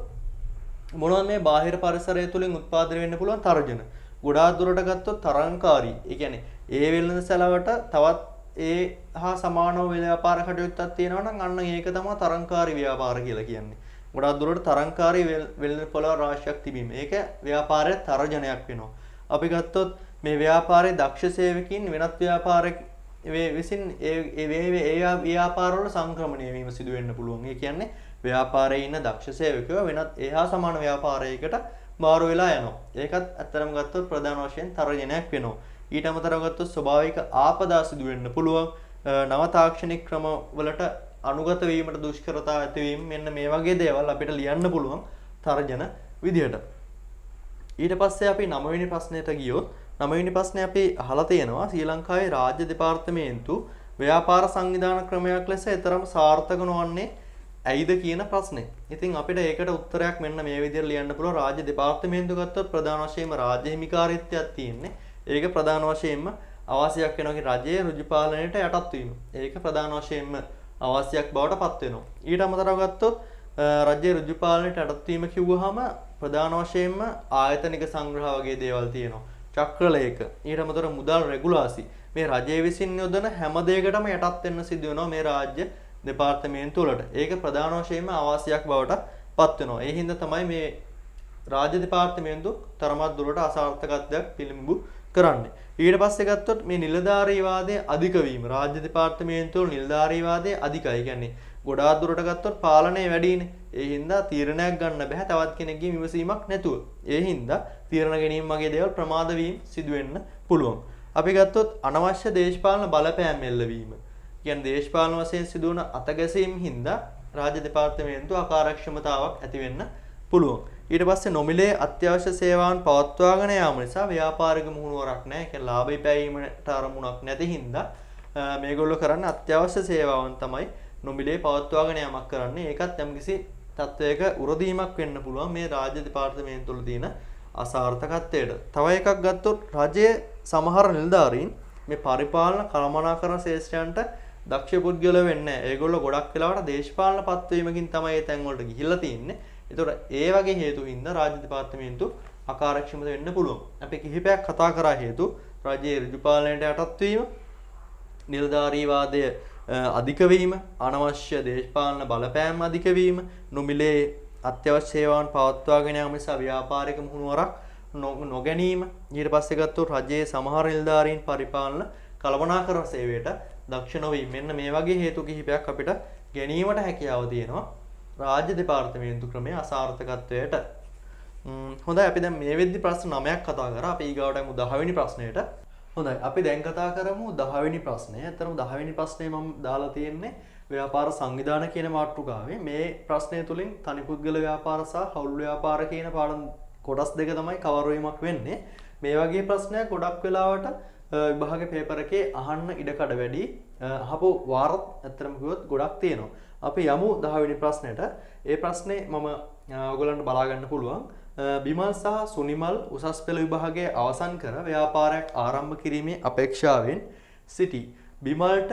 මොනවද මේ බාහිර පරිසරය තුලින් උත්පාදනය වෙන්න පුළුවන් තර්ජන. ගොඩාක් දුරට ගත්තොත් තරංකාරී. ඒ කියන්නේ ඒ වෙළඳ සැලවට තවත් ඒ හා සමානව ව්‍යාපාර කටයුත්තක් තියෙනවා නම් අන්න ඒක තමයි තරංකාරී ව්‍යාපාර කියලා කියන්නේ. ගොඩාක් දුරට තරංකාරී වෙළඳ පොළ රාශියක් තිබීම. ඒක ව්‍යාපාරයේ තර්ජනයක් වෙනවා. අපි ගත්තොත් මේ ව්‍යාපාරයේ දක්ෂ සේවකයින් වෙනත් ව්‍යාපාරයක විසින් ඒ ව්‍යාපාරවල සංක්‍රමණය වීම සිදු වෙන්න පුළුවන්. ඒ කියන්නේ ව්‍යාපාරයේ ඉන්න දක්ෂ සේවකයෝ වෙනත් එහා සමාන ව්‍යාපාරයකට මාරු වෙලා යනවා. ඒකත් ඇත්තටම ගත්තොත් ප්‍රධාන වශයෙන් තර්ජනයක් වෙනවා. ඊට අමතරව ගත්තොත් ස්වභාවික ආපදා සිදු වෙන්න පුළුවන්. නව තාක්ෂණික ක්‍රම වලට අනුගත වීමට දුෂ්කරතා ඇතිවීම මෙන්න මේ වගේ දේවල් අපිට ලියන්න පුළුවන් තර්ජන විදියට. ඊට පස්සේ අපි 9 වෙනි ප්‍රශ්නෙට ගියොත් 9 වෙනි ප්‍රශ්නේ අපි අහලා තියෙනවා ශ්‍රී ලංකාවේ රාජ්‍ය දෙපාර්තමේන්තු ව්‍යාපාර සංවිධාන ක්‍රමයක් ලෙස ඊතරම් සාර්ථක නොවන්නේ ඇයිද කියන ප්‍රශ්නේ. ඉතින් අපිට ඒකට උත්තරයක් මෙන්න මේ විදිහට ලියන්න පුළුවන්. රාජ්‍ය දෙපාර්තමේන්තු ගත්තොත් ප්‍රධාන වශයෙන්ම රාජ්‍ය හිමිකාරීත්වයක් තියෙන්නේ. ඒක ප්‍රධාන වශයෙන්ම අවශ්‍යයක් වෙනවා රජයේ ඍජු පාලනයට යටත් වීම. ඒක ප්‍රධාන වශයෙන්ම අවශ්‍යයක් බවට පත් වෙනවා. ඊට අමතරව ගත්තොත් රජයේ ඍජු පාලනයට යටත් වීම කිව්වහම ප්‍රධාන වශයෙන්ම ආයතනික සංග්‍රහ වගේ දේවල් තියෙනවා. චක්‍රලේඛ, ඊට අමතරව මුදල් රෙගුලාසි. මේ රජයේ විසින් යොදන හැම දෙයකටම යටත් වෙන්න සිදු වෙනවා මේ රාජ්‍ය දෙපාර්තමේන්තු වලට. ඒක ප්‍රධාන වශයෙන්ම අවශ්‍යයක් බවට පත් වෙනවා. ඒ හින්දා තමයි මේ රාජ්‍ය දෙපාර්තමේන්තු තරමක් දුරට අසාර්ථකත්වයක් පිළිඹු කරන්නේ. ඊට පස්සේ ගත්තොත් මේ නිලධාරීවාදයේ අධික වීම. රාජ්‍ය දෙපාර්තමේන්තු වල නිලධාරීවාදයේ අධිකයි. කියන්නේ ගොඩාක් දුරට ගත්තොත් පාලනය වැඩිනේ. ඒ හින්දා තීරණයක් ගන්න බෑ තවත් කෙනෙක්ගේ විමසීමක් නැතුව. ඒ හින්දා තීරණ ගැනීම වගේ දේවල් ප්‍රමාද වීම සිදු වෙන්න පුළුවන්. අපි ගත්තොත් අනවශ්‍ය දේශපාලන බලපෑම් එල්ලවීම. කියන්නේ දේශපාලන වශයෙන් සිදුවන අතගැසීම් හින්දා රාජ්‍ය දෙපාර්තමේන්තුව අකාර්යක්ෂමතාවක් ඇති වෙන්න පුළුවන්. ඊට පස්සේ නොමිලේ අත්‍යවශ්‍ය සේවාවන් පවත්වාගෙන යාම නිසා ව්‍යාපාරික මුහුණුවරක් නැහැ. ඒ කියන්නේ ලාභය පෑරීමට අරමුණක් නැති හින්දා මේගොල්ලෝ කරන්නේ අත්‍යවශ්‍ය සේවාවන් තමයි නොමිලේ පවත්වාගෙන යාමක් කරන්නේ. ඒකත් යම්කිසි තත්වයක උරදීමක් වෙන්න පුළුවන් මේ රාජ්‍ය දෙපාර්තමේන්තුව තුළ තියෙන අසාර්ථකත්වයට. තව එකක් ගත්තොත් රජයේ සමහර නිලධාරීන් මේ පරිපාලන කළමනාකරණ ශේෂ්ත්‍රයන්ට දක්ෂ පුද්ගලයෝ වෙන්නේ නැහැ. ඒගොල්ලෝ ගොඩක් වෙලාවට දේශපාලන පත්වීමකින් තමයි ඒ තැන් වලට ගිහිල්ලා තියෙන්නේ. ඒතකොට ඒ වගේ හේතු හින්දා රාජ්‍ය දෙපාර්තමේන්තුව අකාර්යක්ෂම වෙන්න පුළුවන්. අපි කිහිපයක් කතා කරා හේතු රජයේ ඍජු පාලනයට යටත් වීම, නිලධාරීවාදය අධික වීම, අනවශ්‍ය දේශපාලන බලපෑම් අධික වීම, නොමිලේ අත්‍යවශ්‍ය සේවාවන් පවත්වාගෙන යාම නිසා ව්‍යාපාරික මුහුණුවරක් නොගැනීම. ඊට පස්සේ ගත්තොත් රජයේ සමහර නිලධාරීන් පරිපාලන කළමනාකරණ සේවයට දක්ෂ නොවීම. මෙන්න මේ වගේ හේතු කිහිපයක් අපිට ගැනීමට හැකියාව තියෙනවා රාජ්‍ය දෙපාර්තමේන්තු ක්‍රමයේ අසාර්ථකත්වයට. හොඳයි, අපි දැන් මේ වෙද්දි ප්‍රශ්න 9ක් කතා කරා. අපි ඊගාවට යමු 10 වෙනි ප්‍රශ්නයට. හොඳයි, අපි දැන් කතා කරමු 10 වෙනි ප්‍රශ්නය. අතරම 10 වෙනි ප්‍රශ්නේ මම දාලා තියෙන්නේ ව්‍යාපාර සංවිධාන කියන මාතෘකාවේ. මේ ප්‍රශ්නය තුලින් තනි පුද්ගල ව්‍යාපාර සහ හවුල් ව්‍යාපාර කියන පාඩම් කොටස් දෙක තමයි කවර් වීමක් වෙන්නේ. මේ වගේ ප්‍රශ්නයක් ගොඩක් වෙලාවට විභාග පේපර් එකේ අහන්න ඉඩකඩ වැඩි. අහපු වාරත් ඇත්තටම කිව්වොත් ගොඩක් තියෙනවා. අපි යමු 10 වෙනි ප්‍රශ්නෙට. ඒ ප්‍රශ්නේ මම ඔයගොල්ලන්ට බලා ගන්න පුළුවන්. බිමල් සහ සුනිමල් උසස් පෙළ විභාගයේ අවසන් කර ව්‍යාපාරයක් ආරම්භ කිරීමේ අපේක්ෂාවෙන් සිටි. බිමල්ට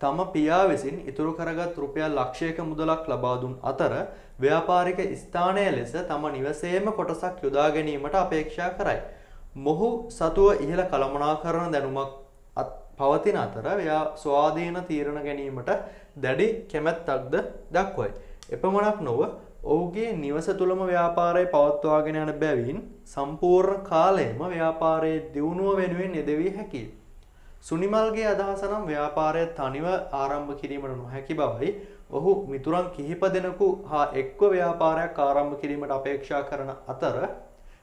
තම පියා විසින් ඉතුරු කරගත් රුපියල් ලක්ෂයක මුදලක් ලබා දුන් අතර ව්‍යාපාරික ස්ථානය ලෙස තම නිවසේම කොටසක් යොදා ගැනීමට අපේක්ෂා කරයි. මොහු සතුව ඉහළ කළමනාකරණ දැනුමක් පවතින අතර ස්වාධීන තීරණ ගැනීමට දැඩි කැමැත්තක්ද දක්වයි. එපමණක් නොව ඔහුගේ නිවස තුළම ව්‍යාපාරය පවත්වාගෙන යන බැවින් සම්පූර්ණ කාලයම ව්‍යාපාරයේ දියුණුව වෙනුවෙන් යෙදවිය හැකියි. සුනිමල්ගේ අදහස නම් ව්‍යාපාරය තනිව ආරම්භ කිරීමට නොහැකි බවයි. ඔහු මිතුරන් කිහිප දෙනෙකු හා එක්ව ව්‍යාපාරයක් ආරම්භ කිරීමට අපේක්ෂා කරන අතර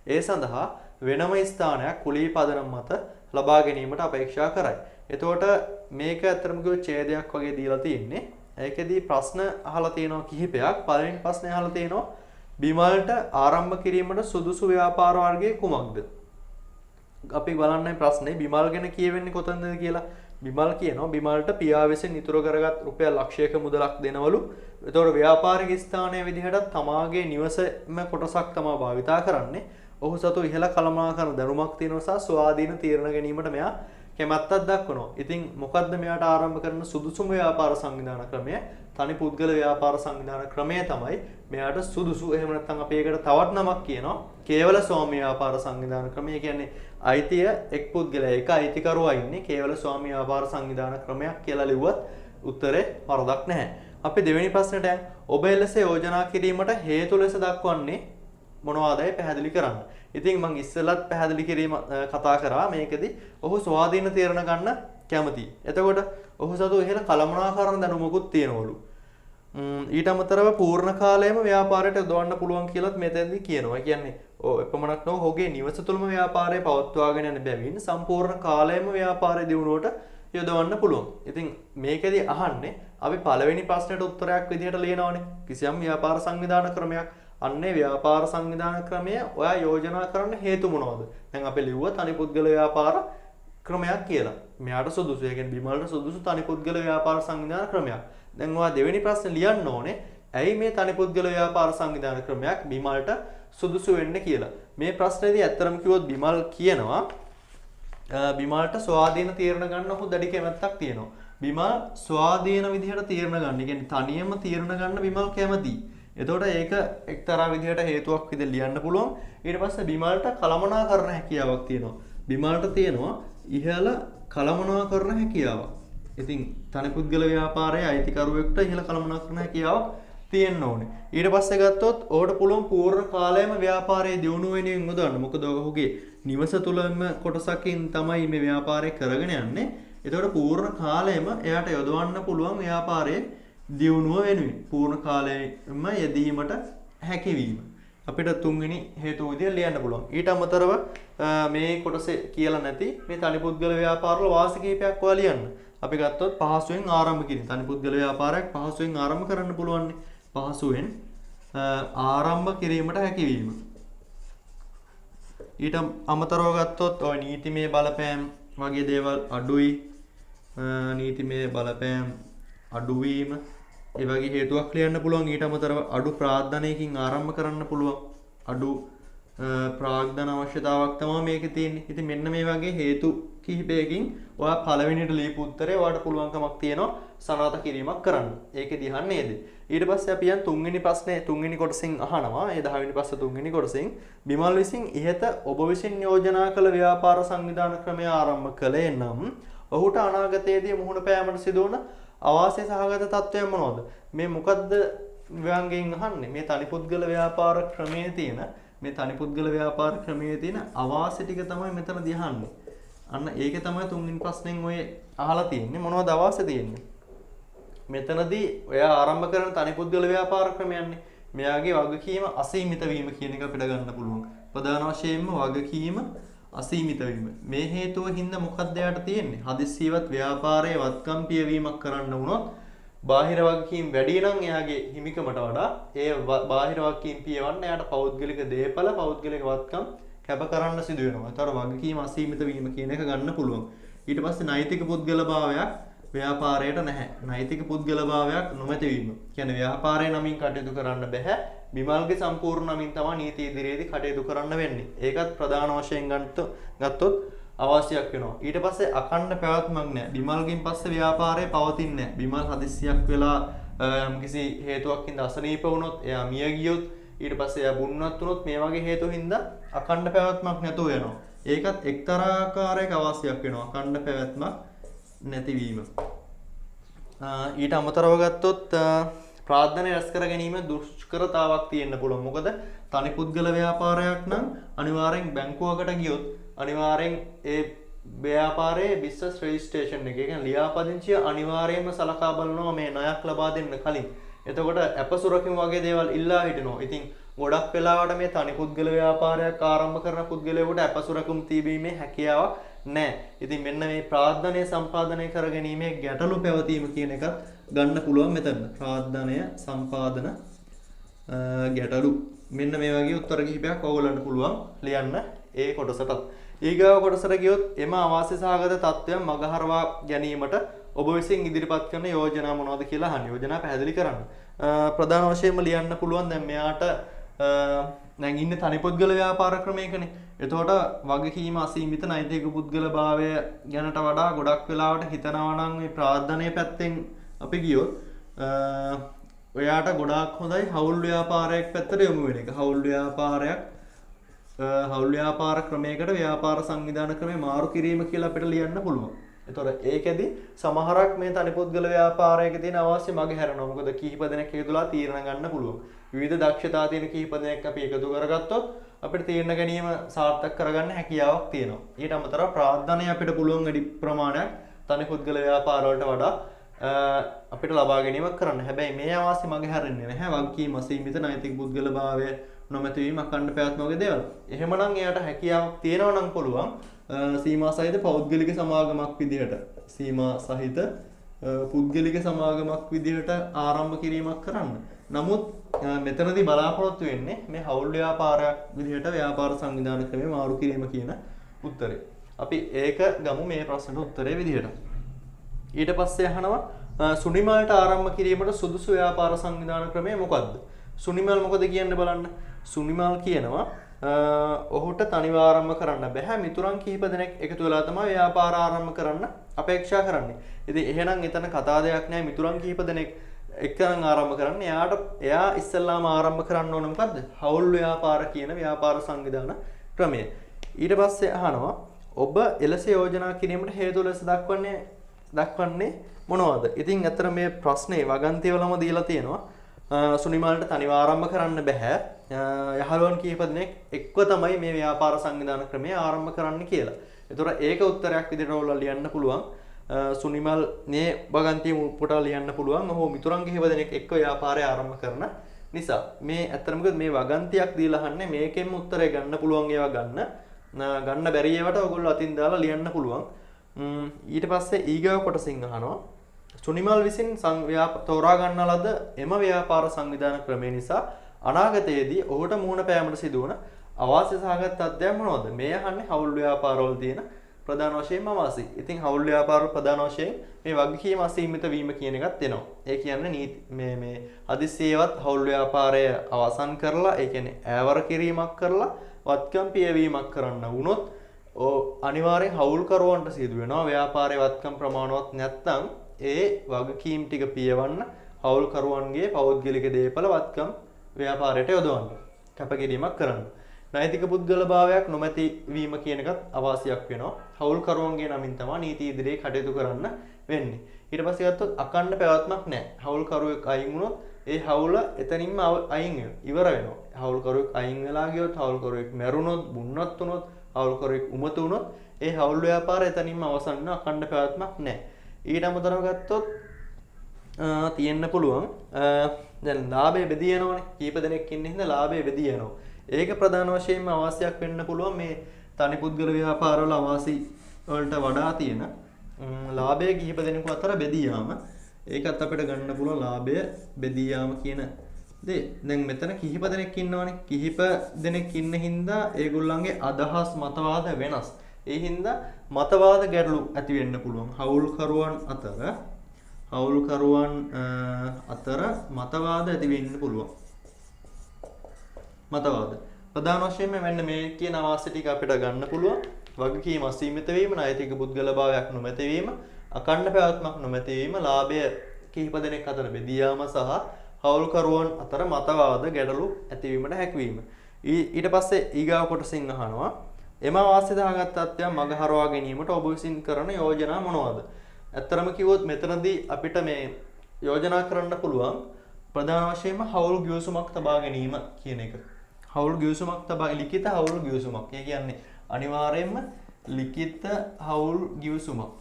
ඒ සඳහා වෙනම ස්ථානයක් කුලී පදනම් මත ලබා ගැනීමට අපේක්ෂා කරයි. එතකොට මේක ඇත්තටම කිව්ව ඡේදයක් වගේ දීලා තියෙන්නේ. ඒකෙදී ප්‍රශ්න අහලා තියෙනවා කිහිපයක්. පළවෙනි ප්‍රශ්නේ අහලා තියෙනවා බිමල්ට ආරම්භ කිරීමට සුදුසු ව්‍යාපාර වර්ගය කුමක්ද? අපි බලන්නේ ප්‍රශ්නේ බිමල් ගැන කියවෙන්නේ කොතනද කියලා. බිමල් කියනවා බිමල්ට පියා විසින් ඉතුරු කරගත් රුපියල් ලක්ෂයක මුදලක් දෙනවලු. ඒතකොට ව්‍යාපාරික ස්ථානයේ විදිහට තමාගේ නිවසේම කොටසක් තමා භාවිතා කරන්නේ. ඔහු සතු ඉහළ කළමනාකරණ දැනුමක් තියෙනවා සහ ස්වාධීන තීරණ ගැනීමට මෙයා කැමැත්තක් දක්වනවා. ඉතින් මොකද්ද මෙයාට ආරම්භ කරන සුදුසුම ව්‍යාපාර සංවිධාන ක්‍රමය? තනි පුද්ගල ව්‍යාපාර සංවිධාන ක්‍රමය තමයි මෙයාට සුදුසු. එහෙම නැත්නම් අපි ඒකට තවත් නමක් කියනවා කේවල ස්වාමි ව්‍යාපාර සංවිධාන ක්‍රමය. කියන්නේ අයිතිය එක් පුද්ගලයා එක අයිතිකරුවා ඉන්නේ කේවල ස්වාමි ව්‍යාපාර සංවිධාන ක්‍රමයක් කියලා ලිව්වත් උත්තරේ වරදක් නැහැ. අපි දෙවෙනි ප්‍රශ්නට ඔබ එලෙස යෝජනා කිරීමට හේතු ලෙස දක්වන්නේ මොනවාදයි පැහැදිලි කරන්න. ඉතින් මම ඉස්සෙල්ලත් පැහැදිලි කිරීම කතා කරා මේකෙදි ඔහු ස්වාධීන තීරණ ගන්න කැමතියි. එතකොට ඔහු සතු ඉහළ කළමනාකරණ දැනුමකුත් තියෙනවලු. ඊට අමතරව පූර්ණ කාලයම ව්‍යාපාරයට යොදවන්න පුළුවන් කියලාත් මෙතෙන්දී කියනවා. කියන්නේ එපමණක් නොව ඔහුගේ නිවස තුළම ව්‍යාපාරය පවත්වාගෙන යන බැවින් සම්පූර්ණ කාලයම ව්යාපාරය දියුණුවට යොදවන්න පුළුවන්. ඉතින් මේකෙදි අහන්නේ අපි පළවෙනි ප්‍රශ්නෙට උත්තරයක් විදිහට ලියනවානේ. කිසියම් ව්‍යාපාර සංවිධාන ක්‍රමයක් අන්නේ ව්‍යාපාර සංවිධාන ක්‍රමය ඔයා යෝජනා කරන්න හේතු මොනවද? දැන් අපි ලිව්වා තනි පුද්ගල ව්‍යාපාර ක්‍රමයක් කියලා. මෙයාට සුදුසු. ඒ කියන්නේ බිමල්ට සුදුසු තනි පුද්ගල ව්‍යාපාර සංවිධාන ක්‍රමයක්. දැන් ඔයා දෙවෙනි ප්‍රශ්නේ ලියන්න ඕනේ. ඇයි මේ තනි පුද්ගල ව්‍යාපාර සංවිධාන ක්‍රමයක් බිමල්ට සුදුසු වෙන්නේ කියලා. මේ ප්‍රශ්නේදී ඇත්තටම කිව්වොත් බිමල් කියනවා බිමල්ට ස්වාධීන තීරණ ගන්න ඔහු දැඩි කැමැත්තක් තියෙනවා. බිමල් ස්වාධීන විදිහට තීරණ ගන්න. ඒ කියන්නේ තනියම තීරණ ගන්න බිමල් කැමතියි. එතකොට ඒක එක්තරා විදිහට හේතුවක් විදිහට ලියන්න පුළුවන්. ඊට පස්සේ බිමල්ට කළමනාකරණ හැකියාවක් තියෙනවා. බිමල්ට තියෙනවා ඉහළ කළමනාකරණ හැකියාවක්. ඉතින් තනි පුද්ගල ව්‍යාපාරයේ අයිතිකරුවෙක්ට ඉහළ කළමනාකරණ හැකියාවක් තියෙන්න ඕනේ. ඊට පස්සේ ගත්තොත් ඔහුට පුළුවන් පූර්ණ කාලයම ව්‍යාපාරයේ දියුණුව වෙනුවෙන් යොදවන්න. මොකද ඔහුගේ නිවස තුළම කොටසකින් තමයි මේ ව්‍යාපාරය කරගෙන යන්නේ. එතකොට පූර්ණ කාලයම එයාට යොදවන්න පුළුවන් ව්යාපාරයේ දියුණුව වෙනුවෙන් පූර්ණ කාලයෙම යෙදීමට හැකියවීම. අපිට තුන්වෙනි හේතුව විදිහට ලියන්න පුළුවන්. ඊට අමතරව මේ කොටසේ කියලා නැති මේ තනි පුද්ගල ව්‍යාපාරවල වාසි කිහිපයක් ඔයා ලියන්න. අපි ගත්තොත් පහසුවෙන් ආරම්භ කිරීම. තනි පුද්ගල ව්යාපාරයක් පහසුවෙන් ආරම්භ කරන්න පුළුවන්. පහසුවෙන් ආරම්භ කිරීමට හැකියවීම. ඊට අමතරව ගත්තොත් ඔය නීතිමය බලපෑම් වගේ දේවල් අඩුයි. නීතිමය බලපෑම් අඩුවීම ඒ වගේ හේතුවක් ලියන්න පුළුවන්. ඊට අමතරව අඩු ප්‍රාර්ථනයකින් ආරම්භ කරන්න පුළුවන්. අඩු ප්‍රාග්ධන අවශ්‍යතාවක් තමයි මේකේ තියෙන්නේ. ඉතින් මෙන්න මේ වගේ හේතු කිහිපයකින් ඔයා පළවෙනිට ලියපු උත්තරේ ඔයාට පුළුවන්කමක් තියෙනවා සනාථ කිරීමක් කරන්න. ඒකෙදි අහන්නේ නේද? ඊට පස්සේ අපි යන් තුන්වෙනි ප්‍රශ්නේ තුන්වෙනි කොටසෙන් අහනවා. ඒ 10 වෙනි ප්‍රශ්න තුන්වෙනි කොටසෙන් බිමල් විසින් ඉහත ඔබ විසින් යෝජනා කළ ව්‍යාපාර සංවිධාන ක්‍රමය ආරම්භ කළේ නම් ඔහුට අනාගතයේදී මුහුණ පෑමට සිදුවන අවාසි සහගත තත්ත්වයන් මොනවද? මේ මොකද්ද ව්‍යංගයෙන් අහන්නේ? මේ තනිපුද්ගල ව්‍යාපාර ක්‍රමයේ තියෙන මේ තනිපුද්ගල ව්‍යාපාර ක්‍රමයේ තියෙන අවාසි ටික තමයි මෙතනදී අහන්නේ. අන්න ඒක තමයි තුන්වෙනි ප්‍රශ්නෙන් ඔය අහලා තියෙන්නේ. මොනවද අවාසි තියෙන්නේ? මෙතනදී ඔයා ආරම්භ කරන තනිපුද්ගල ව්‍යාපාර ක්‍රමයන්නේ. මෙයාගේ වගකීම අසීමිත වීම කියන එක අපිට ගන්න පුළුවන්. ප්‍රධාන වශයෙන්ම වගකීම අසීමිත වීම. මේ හේතුව හින්දා මොකක්ද යාට තියෙන්නේ? හදිස්සියවත් ව්‍යාපාරයේ වත්කම් පියවීමක් කරන්න වුණොත් බාහිර වගකීම් වැඩි නම් එයාගේ හිමිකමට වඩා ඒ බාහිර වගකීම් පියවන්න එයාට පෞද්ගලික දේපල පෞද්ගලික වත්කම් කැප කරන්න සිදු වෙනවා. ඒතර වගකීම් අසීමිත වීම කියන එක ගන්න පුළුවන්. ඊට පස්සේ නෛතික පුද්ගලභාවයක් ව්‍යාපාරයට නැහැ. නෛතික පුද්ගලභාවයක් නොමැති වීම. කියන්නේ ව්‍යාපාරයේ නමින් කටයුතු කරන්න බෑ. බිමල්ගේ සම්පූර්ණ නමින් තමයි නීති ඉදිරියේදී කටයුතු කරන්න වෙන්නේ. ඒකත් ප්‍රධාන වශයෙන් ගත්තොත් අවශ්‍යයක් වෙනවා. ඊට පස්සේ අඛණ්ඩ පැවැත්මක් නැහැ. බිමල්ගෙන් පස්සේ ව්‍යාපාරය පවතින්නේ නැහැ. බිමල් හදිස්සියක් වෙලා යම්කිසි හේතුවක් හින්දා අසනීප වුණොත්, එයා මිය ගියොත්, ඊට පස්සේ එයා බුන්නත් වුණොත් මේ වගේ හේතු හින්දා අඛණ්ඩ පැවැත්මක් නැතුව යනවා. ඒකත් එක්තරා ආකාරයක අවශ්‍යයක් වෙනවා. අඛණ්ඩ පැවැත්මක් නැතිවීම. ඊට අමතරව ගත්තොත් ප්‍රාර්ථන රැස් කර ගැනීම දුෂ්කරතාවක් තියෙන්න පුළුවන්. මොකද තනි පුද්ගල ව්‍යාපාරයක් නම් අනිවාර්යෙන් බැංකුවකට ගියොත් අනිවාර්යෙන් ඒ ව්‍යාපාරයේ බිස්නස් රෙජිස්ට්‍රේෂන් එක කියන්නේ ලියාපදිංචිය අනිවාර්යයෙන්ම සලකා බලනවා මේ ණයක් ලබා දෙන්න කලින්. එතකොට අපසුරකින් වගේ දේවල් ඉල්ලා හිටිනවා. ඉතින් ගොඩක් වෙලාවට මේ තනි පුද්ගල ව්‍යාපාරයක් ආරම්භ කරන පුද්ගලයෙකුට අපසුරකුම් තිබීමේ හැකියාවක් නැහැ. ඉතින් මෙන්න මේ ප්‍රාර්ථනය සම්පාදනය කර ගැනීමේ ගැටලු පැවතීම කියන එක ගන්න පුළුවන් මෙතන. ප්‍රාර්ථනය සම්පාදන ගැටලු. මෙන්න මේ වගේ උත්තර කිහිපයක් ඔයගොල්ලන්ට පුළුවන් ලියන්න ඒ කොටසටත්. ඊගාව කොටසට ගියොත් එම අවාසි සහගත තත්ත්වයන් මගහරවා ගැනීමට ඔබ විසින් ඉදිරිපත් කරන යෝජනා මොනවද කියලා අහන්න. යෝජනා පැහැදිලි කරන්න. ප්‍රධාන වශයෙන්ම ලියන්න පුළුවන් දැන් මෙයාට දැන් ඉන්නේ තනිපුද්ගල ව්‍යාපාර ක්‍රමයකනේ. එතකොට වගකීම අසීමිත නෛතික පුද්ගලභාවය ගැනට වඩා ගොඩක් වෙලාවට හිතනවා නම් මේ ප්‍රාර්ථනීය පැත්තෙන් අපි ගියොත් ඔයාට ගොඩාක් හොඳයි හවුල් ව්‍යාපාරයක් පැත්තට යොමු වෙන එක. හවුල් ව්‍යාපාර ක්‍රමයකට ව්යාපාර සංවිධාන ක්‍රමය මාරු කිරීම කියලා අපිට ලියන්න පුළුවන්. එතකොට ඒකෙදි සමහරක් මේ තනිපුද්ගල ව්‍යාපාරයක තියෙන අවශ්‍ය මග හැරෙනවා. මොකද කිහිප දෙනෙක් එකතුලා තීරණ ගන්න පුළුවන්. විවිධ දක්ෂතා තියෙන කිහිප දෙනෙක් අපි එකතු කරගත්තොත් අපිට තීරණ ගැනීම සාර්ථක කරගන්න හැකියාවක් තියෙනවා. ඊට අමතරව ප්‍රාර්ථනය අපිට පුළුවන් වැඩි ප්‍රමාණයක් තනිපුද්ගල ව්‍යාපාර වලට වඩා අපිට ලබා ගැනීමක් කරන්න. හැබැයි මේ අවශ්‍ය මග හැරෙන්නේ නැහැ. වගකීම් අසීමිත නෛතික පුද්ගලභාවය නොමැතිවීම අඛණ්ඩ පැවැත්ම වගේ දේවල්. එහෙමනම් එයාට හැකියාවක් තියෙනවා නම් පුළුවන් සීමා සහිත පෞද්ගලික සමාගමක් විදිහට සීමා සහිත පුද්ගලික සමාගමක් විදිහට ආරම්භ කිරීමක් කරන්න. නමුත් මෙතනදී බලාපොරොත්තු වෙන්නේ මේ හවුල් ව්‍යාපාරයක් විදිහට ව්‍යාපාර සංවිධාන ක්‍රමය මාරු කිරීම කියන උත්තරේ. අපි ඒක ගමු මේ ප්‍රශ්නට උත්තරේ විදිහට. ඊට පස්සේ අහනවා සුනිමල්ට ආරම්භ කිරීමට සුදුසු ව්‍යාපාර සංවිධාන ක්‍රමය මොකක්ද? සුනිමල් මොකද කියන්නේ බලන්න. සුනිමල් කියනවා ඔහුට තනිව ආරම්භ කරන්න බෑ. මිතුරන් කිහිප දෙනෙක් එකතු වෙලා තමයි ව්‍යාපාර ආරම්භ කරන්න අපේක්ෂා කරන්නේ. ඉතින් එහෙනම් එතන කතා දෙයක් නෑ. මිතුරන් කිහිප දෙනෙක් එක්කන් ආරම්භ කරන්න. එයා ඉස්සෙල්ලාම ආරම්භ කරන්න ඕන මොකද්ද? හවුල් ව්‍යාපාර කියන ව්‍යාපාර සංවිධාන ක්‍රමය. ඊට පස්සේ අහනවා ඔබ එලෙස යෝජනා කිරීමට හේතු ලෙස දක්වන්නේ මොනවද? ඉතින් අතර මේ ප්‍රශ්නේ වගන්තිවලම දීලා තියෙනවා. සුනිමල්ට තනිව ආරම්භ කරන්න බෑ. යහළුවන් කිහිප දෙනෙක් එක්ව තමයි මේ ව්‍යාපාර සංවිධාන ක්‍රමය ආරම්භ කරන්න කියලා. ඒතකොට ඒක උත්තරයක් විදිහට ඔයාලා ලියන්න පුළුවන්. සුනිමල් මේ වගන්තිය පුටා ලියන්න පුළුවන්. ඔහු මිතුරන් කිහිප දෙනෙක් එක්ව ව්‍යාපාරය ආරම්භ කරන නිසා. මේ ඇත්තටම මේ වගන්තියක් දීලා අහන්නේ මේකෙන්ම උත්තරය ගන්න පුළුවන් ඒවා ගන්න බැරි ඒවාට ඔයගොල්ලෝ අතින් දාලා ලියන්න පුළුවන්. ඊට පස්සේ ඊගාව කොටසින් අහනවා සුනිමල් විසින් තෝරා ගන්න ලද එම ව්‍යාපාර සංවිධාන ක්‍රමය නිසා අනාගතයේදී ඔහුට මුහුණ පෑමට සිදුවන අවාසි සහගත තත්ත්වයක් මොනවද? මේ අහන්නේ හවුල් ව්‍යාපාරවල තියෙන ප්‍රධාන වශයෙන්ම අවාසි. ඉතින් හවුල් ව්‍යාපාර ප්‍රධාන වශයෙන් මේ වගකීම් අසීමිත වීම කියන එකත් එනවා. ඒ කියන්නේ මේ හදිස්සියේවත් හවුල් ව්‍යාපාරය අවසන් කරලා ඒ කියන්නේ ඈවර කිරීමක් කරලා වත්කම් පියවීමක් කරන්න වුණොත් අනිවාර්යෙන් හවුල්කරුවන්ට සිදු වෙනවා ව්‍යාපාරයේ වත්කම් ප්‍රමාණවත් නැත්නම් ඒ වගකීම් ටික පියවන්න හවුල්කරුවන්ගේ පෞද්ගලික දේපල වත්කම් ව්‍යාපාරයට යොදවන්න කැපකිරීමක් කරන්න. නෛතික පුද්ගලභාවයක් නොමැති වීම කියන එකත් අවාසියක් වෙනවා. හවුල්කරුවන්ගේ නමින් තමයි නීති ඉදිරියේ කටයුතු කරන්න වෙන්නේ. ඊට පස්සේ ගත්තොත් අකණ්ඩ පැවැත්මක් නැහැ. හවුල්කරුවෙක් අයින් වුණොත් ඒ හවුල එතනින්ම අයින් ඉවර වෙනවා. හවුල්කරුවෙක් අයින් වෙලා ගියොත් හවුල්කරුවෙක් මැරුණොත්, බුන්නත් වුණොත්, හවුල්කරුවෙක් උමතු වුණොත් ඒ හවුල් ව්‍යාපාරය එතනින්ම අවසන් වෙන අකණ්ඩ පැවැත්මක් නැහැ. ඊට අමතරව ගත්තොත් තියෙන්න පුළුවන් දැන් ලාභය බෙදී යනවනේ. කීප දෙනෙක් ඉන්න හින්දා ලාභය බෙදී යනවා. ඒක ප්‍රධාන වශයෙන්ම අවාසියක් වෙන්න පුළුවන් මේ තනි පුද්ගල ව්‍යාපාරවල අවාසි වලට වඩා තියෙන ලාභය කිහිප දෙනෙකු අතර බෙදී යාම. ඒකත් අපිට ගන්න පුළුවන් ලාභය බෙදී යාම කියන දේ. දැන් මෙතන කිහිප දෙනෙක් ඉන්නවනේ. කිහිප දෙනෙක් ඉන්න හින්දා ඒගොල්ලන්ගේ අදහස් මතවාද වෙනස්. ඒ හින්දා මතවාද ගැටලු ඇති වෙන්න පුළුවන්. හවුල්කරුවන් අතර මතවාද ඇති වෙන්න පුළුවන්. මතවාද ප්‍රධාන වශයෙන්ම මෙන්න මේ කියන අවාසි ටික අපිට ගන්න පුළුවන්. වගකීම් අසීමිත වීම, නෛතික පුද්ගලභාවයක් නොමැති වීම, අකණ්ඩ පැවැත්මක් නොමැති වීම, ලාභය කිහිප දෙනෙක් අතර බෙදී යාම සහ හවුල්කරුවන් අතර මතවාද ගැටලු ඇතිවීමට හැකියවීම. ඊට පස්සේ ඊගාව කොටසින් අහනවා එම අවාසි දාගත් තත්ත්වයන් මගහරවා ගැනීමට ඔබ විසින් කරන යෝජනා මොනවාද? ඇත්තරම කිව්වොත් මෙතනදී අපිට මේ යෝජනා කරන්න පුළුවන් ප්‍රධාන වශයෙන්ම හවුල් ගිවිසුමක් තබා ගැනීම කියන එක. හවුල් ගිවිසුමක් තබා ලිඛිත හවුල් ගිවිසුමක්. ඒ කියන්නේ අනිවාර්යයෙන්ම ලිඛිත හවුල් ගිවිසුමක්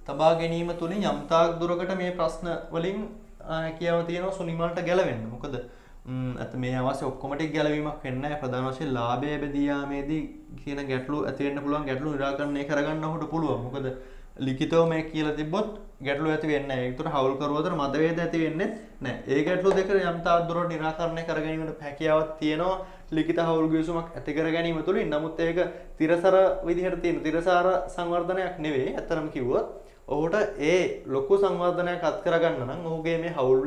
තබා ගැනීම තුලින් යම්තාක් දුරකට මේ ප්‍රශ්න වලින් හැකියාව තියෙනවා සුනිමල්ට ගැලවෙන්න. මොකද මේ අවශ්‍ය ඔක්කොම ටික ගැලවීමක් වෙන්නේ නැහැ. ප්‍රධාන වශයෙන් ලාභය බෙදී යාමේදී කියන ගැටලු ඇති වෙන්න පුළුවන්. ගැටලු निराකරණය කරගන්න ඔහුට පුළුවන්. මොකද ලිඛිතව මේ කියලා තිබ්බොත් ගැටලු ඇති වෙන්නේ නැහැ. ඒකට හවුල්කරුවෝ අතර මතභේද ඇති වෙන්නේ නැහැ. ඒ ගැටලු දෙක යම්තාක් දුරට निराකරණය කර ගැනීමට හැකියාවක් තියෙනවා ලිඛිත හවුල් ගිවිසුමක් ඇති කර ගැනීම තුලින්. නමුත් ඒක තිරසර විදිහට තියෙන තිරසාර සංවර්ධනයක් නෙවෙයි. ඇත්තටම කිව්වොත් ඔහුට ඒ ලොකු සංවර්ධනයක් අත් කරගන්න නම් ඔහුගේ මේ හවුල්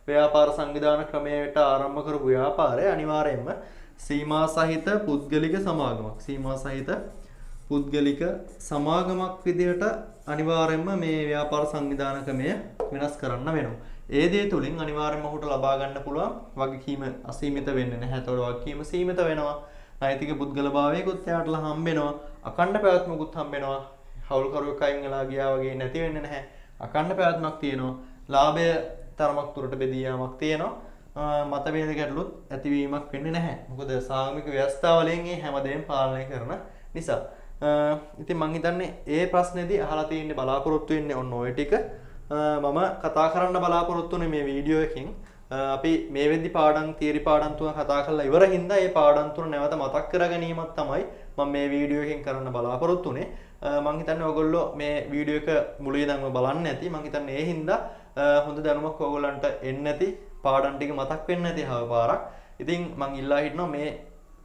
ව්‍යාපාර සංවිධාන ක්‍රමයට ආරම්භ කරපු ව්‍යාපාරය අනිවාර්යයෙන්ම සීමා සහිත පුද්ගලික සමාගමක් විදිහට අනිවාර්යයෙන්ම මේ ව්‍යාපාර සංවිධාන ක්‍රමය වෙනස් කරන්න වෙනවා. ඒ දේ තුලින් අනිවාර්යයෙන්ම ඔහුට ලබා ගන්න පුළුවන් වගකීම අසීමිත වෙන්නේ නැහැ. ඒතකොට වගකීම සීමිත වෙනවා. නෛතික පුද්ගලභාවයකුත් එයාට හම්බ වෙනවා. අකණ්ඩ පැවැත්මකුත් හම්බ වෙනවා. හවුල්කරුවෙක් අයින් වෙලා ගියා වගේ නැති වෙන්නේ නැහැ. අකණ්ඩ පැවැත්මක් තියෙනවා. ලාභය තරමක් දුරට බෙදී යාමක් තියෙනවා. මතභේද ගැටලුත් ඇතිවීමක් වෙන්නේ නැහැ. මොකද සාමූහික ව්‍යවස්ථාවලින් මේ හැමදේම පාලනය කරන නිසා. ඉතින් මම හිතන්නේ ඒ ප්‍රශ්නේදී අහලා තියෙන්නේ බලාපොරොත්තු වෙන්නේ ඔන්න ඔය ටික. මම කතා කරන්න බලාපොරොත්තු වෙන්නේ මේ වීඩියෝ එකෙන් අපි මේ වෙද්දි තියරි පාඩම් තුන කතා කරලා ඉවර හින්දා ඒ පාඩම් තුන නැවත මතක් කර ගැනීමක් තමයි මම මේ වීඩියෝ එකෙන් කරන්න බලාපොරොත්තු වෙන්නේ. මම හිතන්නේ ඔයගොල්ලෝ මේ වීඩියෝ එක මුලින් ඉඳන්ම බලන්න ඇති. මම හිතන්නේ ඒ හින්දා හොඳ දැනුමක් ඔයගොල්ලන්ට එන්න ඇති. පාඩම් ටික මතක් වෙන්න ඇති හව පාරක්. ඉතින් මම ඉල්ලා හිටනවා මේ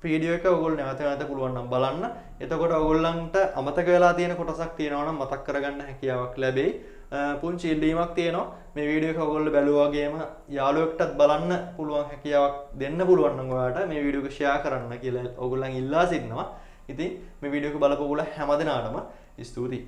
වීඩියෝ එක ඔයගොල්ලෝ නැවත පුළුවන් නම් බලන්න. එතකොට ඔයගොල්ලන්ට අමතක වෙලා තියෙන කොටසක් තියෙනවා නම් මතක් කරගන්න හැකියාවක් ලැබෙයි. පුංචි ඉල්ලීමක් තියෙනවා. මේ වීඩියෝ එක ඔයගොල්ලෝ බැලුවා වගේම යාළුවෙක්ටත් බලන්න පුළුවන් හැකියාවක් දෙන්න පුළුවන් නම් ඔයාලට මේ වීඩියෝ එක ෂෙයා කරන්න කියලා ඔයගොල්ලන් ඉල්ලා සිටිනවා. ඉතින් මේ වීඩියෝ එක බලපු ඔයගොල්ලෝ හැමදෙනාටම ස්තුතියි.